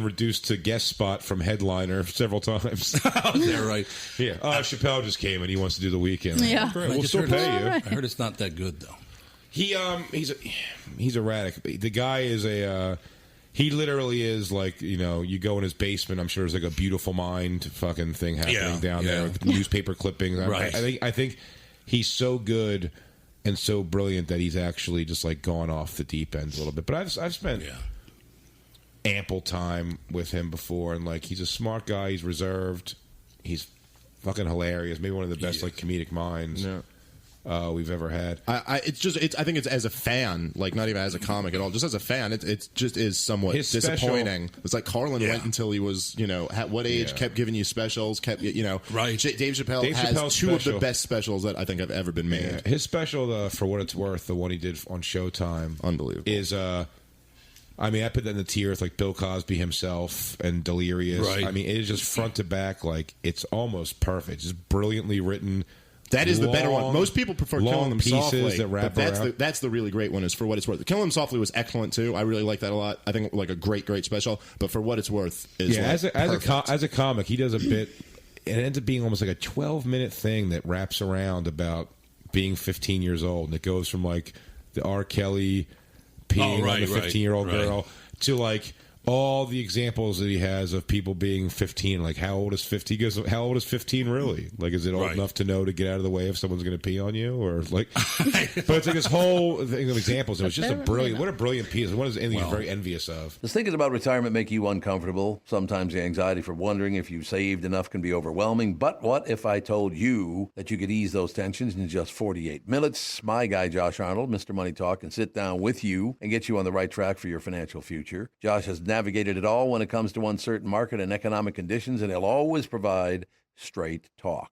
Speaker 4: reduced to guest spot from headliner several times.
Speaker 2: They're right.
Speaker 4: Yeah. Chappelle just came and he wants to do the weekend.
Speaker 3: Yeah.
Speaker 4: Great. We'll still pay you.
Speaker 2: I heard it's not that good though.
Speaker 4: He's erratic. The guy is he literally is like, you go in his basement. I'm sure there's like a Beautiful Mind fucking thing happening down there with newspaper clippings.
Speaker 2: Right.
Speaker 4: I think he's so good and so brilliant that he's actually just like gone off the deep end a little bit. But I've spent ample time with him before, and like he's a smart guy. He's reserved. He's fucking hilarious. Maybe one of the best like comedic minds we've ever had.
Speaker 5: I think it's as a fan, like not even as a comic at all. Just as a fan, it just is somewhat disappointing. It's like Carlin went until he was, at what age, kept giving you specials, kept,
Speaker 2: right.
Speaker 5: Dave Chappelle has two of the best specials that I think have ever been made.
Speaker 4: Yeah. His special, For What It's Worth, the one he did on Showtime,
Speaker 5: unbelievable.
Speaker 4: Is I put that in the tier with like Bill Cosby himself and Delirious.
Speaker 2: Right.
Speaker 4: It is just front to back, like it's almost perfect. Just brilliantly written.
Speaker 5: That is the better one. Most people prefer Killing Them Softly,
Speaker 4: that wrap
Speaker 5: but that's the really great one. Is For What It's Worth. Killing Them Softly was excellent too. I really like that a lot. I think like a great special. But For What It's Worth is
Speaker 4: as a comic, he does a bit. It ends up being almost like a 12-minute thing that wraps around about being 15 years old, and it goes from like the R. Kelly peeing on the 15-year-old girl to like all the examples that he has of people being 15. Like, how old is 15? He goes, how old is 15 really? Like, is it old enough to know to get out of the way if someone's going to pee on you? Or like, but it's like this whole thing of examples. It was just what a brilliant piece. What is anything you're very envious of?
Speaker 11: Does thinking about retirement make you uncomfortable? Sometimes the anxiety for wondering if you've saved enough can be overwhelming. But what if I told you that you could ease those tensions in just 48 minutes? My guy, Josh Arnold, Mr. Money Talk, can sit down with you and get you on the right track for your financial future. Josh has navigated it all when it comes to uncertain market and economic conditions, and he'll always provide straight talk.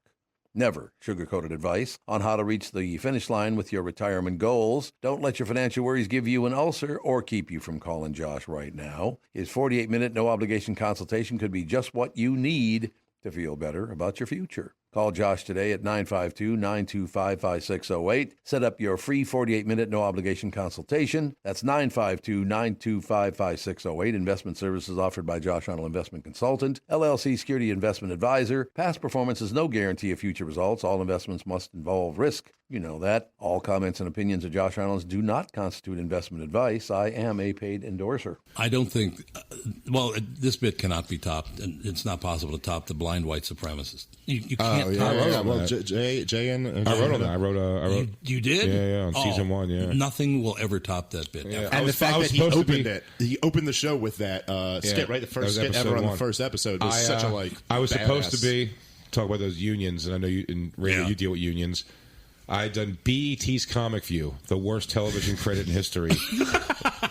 Speaker 11: Never sugar-coated advice on how to reach the finish line with your retirement goals. Don't let your financial worries give you an ulcer or keep you from calling Josh right now. His 48-minute no-obligation consultation could be just what you need to feel better about your future. Call Josh today at 952-925-5608. Set up your free 48-minute no-obligation consultation. That's 952-925-5608. Investment services offered by Josh Arnold Investment Consultant, LLC Security Investment Advisor. Past performance is no guarantee of future results. All investments must involve risk. You know that. All comments and opinions of Josh Arnold do not constitute investment advice. I am a paid endorser.
Speaker 2: I don't think... this bit cannot be topped, and it's not possible to top the blind white supremacist. You can't top it.
Speaker 5: Well, Jay and...
Speaker 4: I wrote on that. I wrote
Speaker 2: you did?
Speaker 4: Yeah, on season 1, yeah.
Speaker 2: Nothing will ever top that bit.
Speaker 5: Yeah. And the fact that he opened the show with that skit, right? The first skit ever on the first episode was such a, like,
Speaker 4: I was
Speaker 5: badass.
Speaker 4: supposed to be... Talk about those unions, and I know you in radio you deal with unions. I'd done BET's Comic View, the worst television credit in history,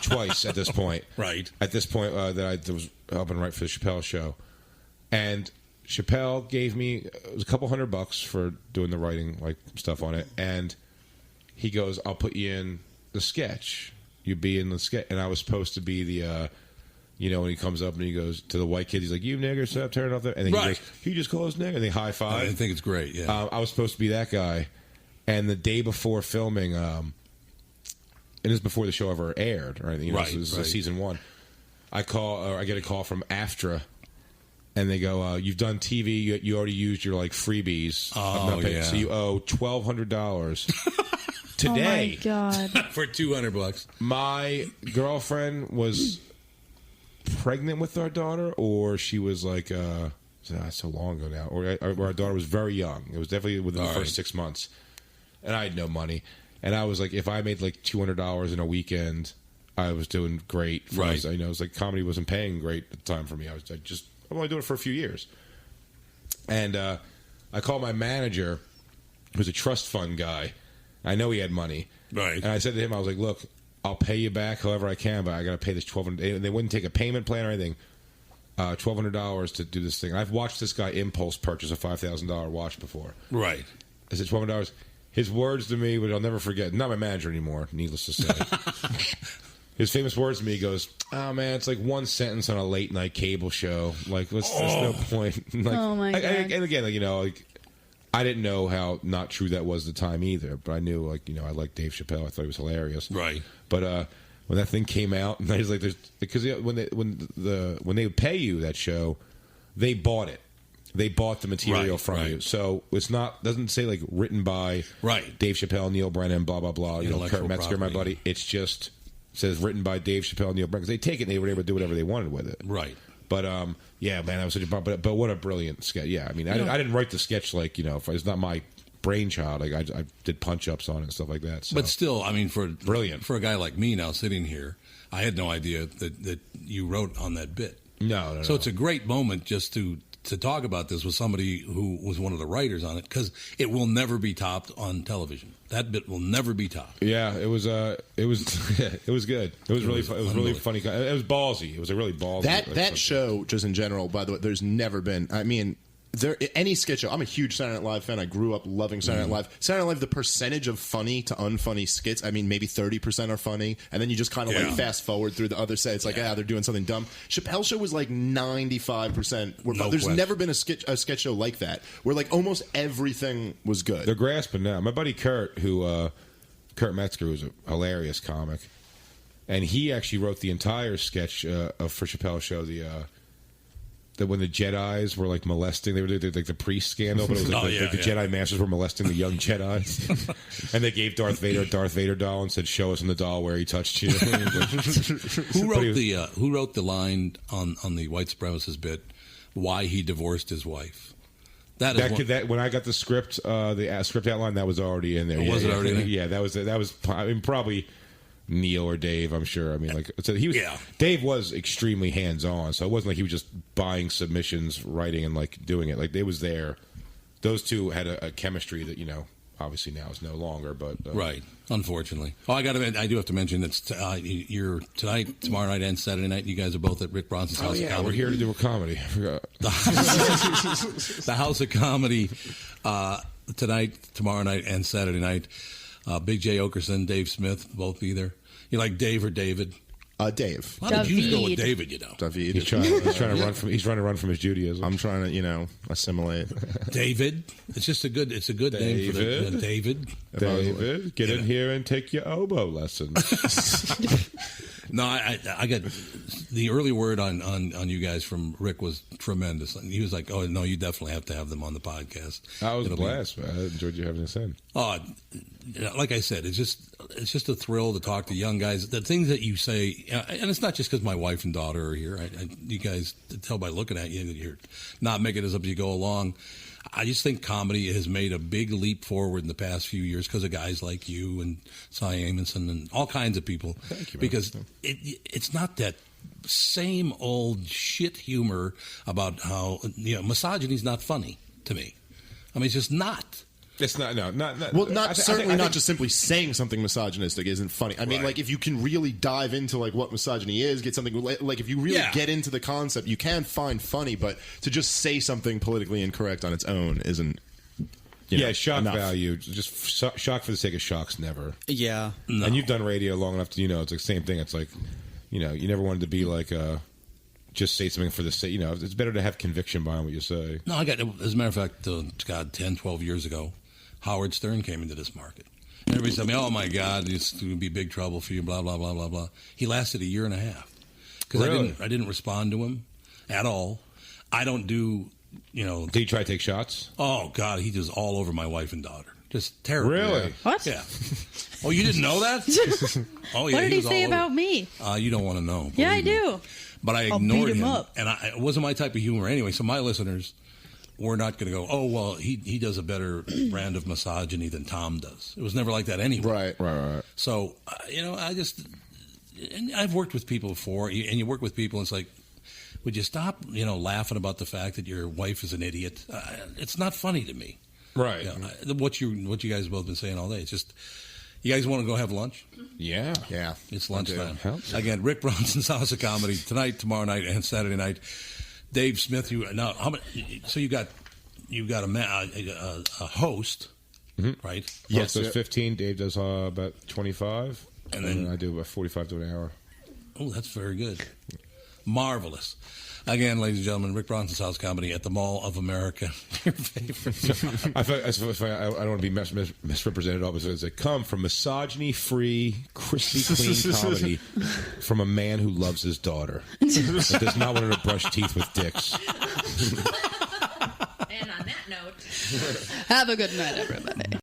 Speaker 4: twice at this point.
Speaker 2: Right.
Speaker 4: At this point, that I was helping write for the Chappelle Show. And Chappelle gave me it was a couple $100 for doing the writing like stuff on it, and he goes, "I'll put you in the sketch. You be in the sketch." And I was supposed to be the, when he comes up and he goes to the white kid, he's like, "You nigger, stop turning off that." And then he goes, "He just called us nigger." And they high five.
Speaker 2: I think it's great. Yeah,
Speaker 4: I was supposed to be that guy, and the day before filming, and this is before the show ever aired or anything. This is season 1. I get a call from AFTRA. And they go, "You've done TV. You already used your like freebies. So you owe $1,200 today."
Speaker 3: Oh my God!
Speaker 2: For $200.
Speaker 4: My girlfriend was pregnant with our daughter, or she was like, so long ago now, or our daughter was very young. It was definitely within the first 6 months, and I had no money. And I was like, if I made like $200 in a weekend, I was doing great. It was like comedy wasn't paying great at the time for me. I'm only doing it for a few years. And I called my manager, who's a trust fund guy. I know he had money.
Speaker 2: Right.
Speaker 4: And I said to him, I was like, "Look, I'll pay you back however I can, but I got to pay this $1,200." They wouldn't take a payment plan or anything. $1,200 to do this thing. I've watched this guy impulse purchase a $5,000 watch before.
Speaker 2: Right.
Speaker 4: I said $1,200. His words to me, which I'll never forget, not my manager anymore, needless to say. His famous words to me, he goes, "Oh, man, it's like one sentence on a late-night cable show. Like, there's no point." Like,
Speaker 3: oh, my God.
Speaker 4: And again, I didn't know how not true that was at the time either, but I knew, I liked Dave Chappelle. I thought he was hilarious.
Speaker 2: Right.
Speaker 4: But when that thing came out, and I was like, because when they would pay you that show, they bought it. They bought the material from you, so it's doesn't say like written by Dave Chappelle, Neil Brennan, blah blah blah. Kurt Metzger, my buddy. It's just says written by Dave Chappelle, Neil Brennan. Because they take it, and they were able to do whatever they wanted with it.
Speaker 2: Right.
Speaker 4: But yeah, man, that was such a bump. But what a brilliant sketch. Yeah, I mean, I didn't write the sketch like it's not my brainchild. Like I did punch ups on it and stuff like that. So.
Speaker 2: But still, I mean,
Speaker 4: brilliant
Speaker 2: for a guy like me now sitting here, I had no idea that you wrote on that bit.
Speaker 4: No.
Speaker 2: So it's a great moment just to talk about this with somebody who was one of the writers on it, because it will never be topped on television. That bit will never be topped.
Speaker 4: Yeah, it was good. It was really fun. It was really funny. It was ballsy. It was a really ballsy.
Speaker 5: That show, just in general, by the way, there's never been. I mean, any sketch show. I'm a huge Saturday Night Live fan. I grew up loving Saturday Night Live. Saturday Night Live, the percentage of funny to unfunny skits, I mean, maybe 30% are funny, and then you just kind of like fast forward through the other side. It's like, they're doing something dumb. Chappelle's show was like 95%. There's never been a sketch show like that, where like almost everything was good.
Speaker 4: They're grasping now. My buddy Kurt, Kurt Metzger, who's a hilarious comic, and he actually wrote the entire sketch for Chappelle's show, that when the Jedis were like molesting, they were like the priest scandal, but it was like the Jedi Masters were molesting the young Jedis, and they gave Darth Vader a Darth Vader doll and said, "Show us in the doll where he touched you."
Speaker 2: Who wrote the line on the white supremacist bit, why he divorced his wife?
Speaker 4: That when I got the script, the script outline, that was already in there.
Speaker 2: Was it already in there?
Speaker 4: Yeah, that was. I mean, probably Neil or Dave, I'm sure. I mean, like, so he was. Yeah. Dave was extremely hands-on, so it wasn't like he was just buying submissions, writing, and like doing it. Like, they was there. Those two had a chemistry that obviously now is no longer. But
Speaker 2: right, unfortunately. Oh, I do have to mention that you're tonight, tomorrow night, and Saturday night. You guys are both at Rick Bronson's House of Comedy.
Speaker 4: We're here to do a comedy. I forgot.
Speaker 2: The House of Comedy tonight, tomorrow night, and Saturday night. Big J. Oakerson, Dave Smith, both be there. You like Dave or David?
Speaker 5: Dave.
Speaker 2: A lot of Jews go with David,
Speaker 5: David.
Speaker 4: He's trying to run from his Judaism.
Speaker 5: I'm trying to, assimilate.
Speaker 2: David. It's just a good name for David.
Speaker 4: David, get in here and take your oboe lessons.
Speaker 2: No, I got the early word on you guys from Rick was tremendous. He was like, "Oh no, you definitely have to have them on the podcast."
Speaker 4: That was a blast. I enjoyed you having us in.
Speaker 2: Oh, like I said, it's just a thrill to talk to young guys. The things that you say, and it's not just because my wife and daughter are here. You guys tell by looking at you that you're not making this up as you go along. I just think comedy has made a big leap forward in the past few years because of guys like you and Cy Amundsen and all kinds of people.
Speaker 4: Thank you, man.
Speaker 2: Because it's not that same old shit humor about how misogyny is not funny to me. I mean, it's just not.
Speaker 4: It's not
Speaker 5: Well, certainly not just simply saying something misogynistic isn't funny. I mean,
Speaker 4: Right.
Speaker 5: like if you can really dive into like what misogyny is, get something like if you really get into the concept, you can find funny. But to just say something politically incorrect on its own isn't.
Speaker 4: Shock
Speaker 5: enough.
Speaker 4: value. Just shock for the sake of shock's never.
Speaker 6: Yeah.
Speaker 2: No.
Speaker 4: And you've done radio long enough to it's like the same thing. It's like, you never wanted to be like just say something for the sake. It's better to have conviction behind what you say.
Speaker 2: No, as a matter of fact, 10, 12 years ago, Howard Stern came into this market. And everybody said, "Oh my God, it's going to be big trouble for you." Blah blah blah blah blah. He lasted a year and a half because
Speaker 4: Really?
Speaker 2: I didn't respond to him at all. I don't do.
Speaker 4: Did he try to take shots?
Speaker 2: Oh God, he just all over my wife and daughter. Just terrible.
Speaker 4: Really?
Speaker 3: What?
Speaker 2: Yeah. Oh, you didn't know that? Oh yeah.
Speaker 3: What did he
Speaker 2: was
Speaker 3: say
Speaker 2: all
Speaker 3: about
Speaker 2: over.
Speaker 3: me?
Speaker 2: You don't want to know.
Speaker 3: Yeah, I
Speaker 2: believe me.
Speaker 3: do.
Speaker 2: But I
Speaker 3: I'll
Speaker 2: ignored
Speaker 3: beat him
Speaker 2: him,
Speaker 3: up.
Speaker 2: and it wasn't my type of humor anyway. So my listeners were not going to go, "Oh well, he does a better brand of misogyny than Tom does." It was never like that anyway.
Speaker 5: Right.
Speaker 2: So I just, and I've worked with people before, and you work with people, and it's like, would you stop, laughing about the fact that your wife is an idiot? It's not funny to me.
Speaker 4: Right.
Speaker 2: What you guys have both been saying all day. It's just, you guys want to go have lunch?
Speaker 4: Yeah.
Speaker 2: It's lunchtime.
Speaker 4: Hell.
Speaker 2: Again, Rick Bronson's House of Comedy tonight, tomorrow night, and Saturday night. Dave Smith, so you got a host, right?
Speaker 4: Yes, does 15. Dave does about 25,
Speaker 2: and
Speaker 4: then I do about 45 to an hour.
Speaker 2: Oh, that's very good. Marvelous. Again, ladies and gentlemen, Rick Bronson's House Comedy at the Mall of America. Your favorite.
Speaker 4: I don't want to be misrepresented. Obviously, it's come from misogyny-free, crispy clean comedy from a man who loves his daughter and does not want her to brush teeth with dicks.
Speaker 1: And on that note,
Speaker 3: Have a good night, everybody.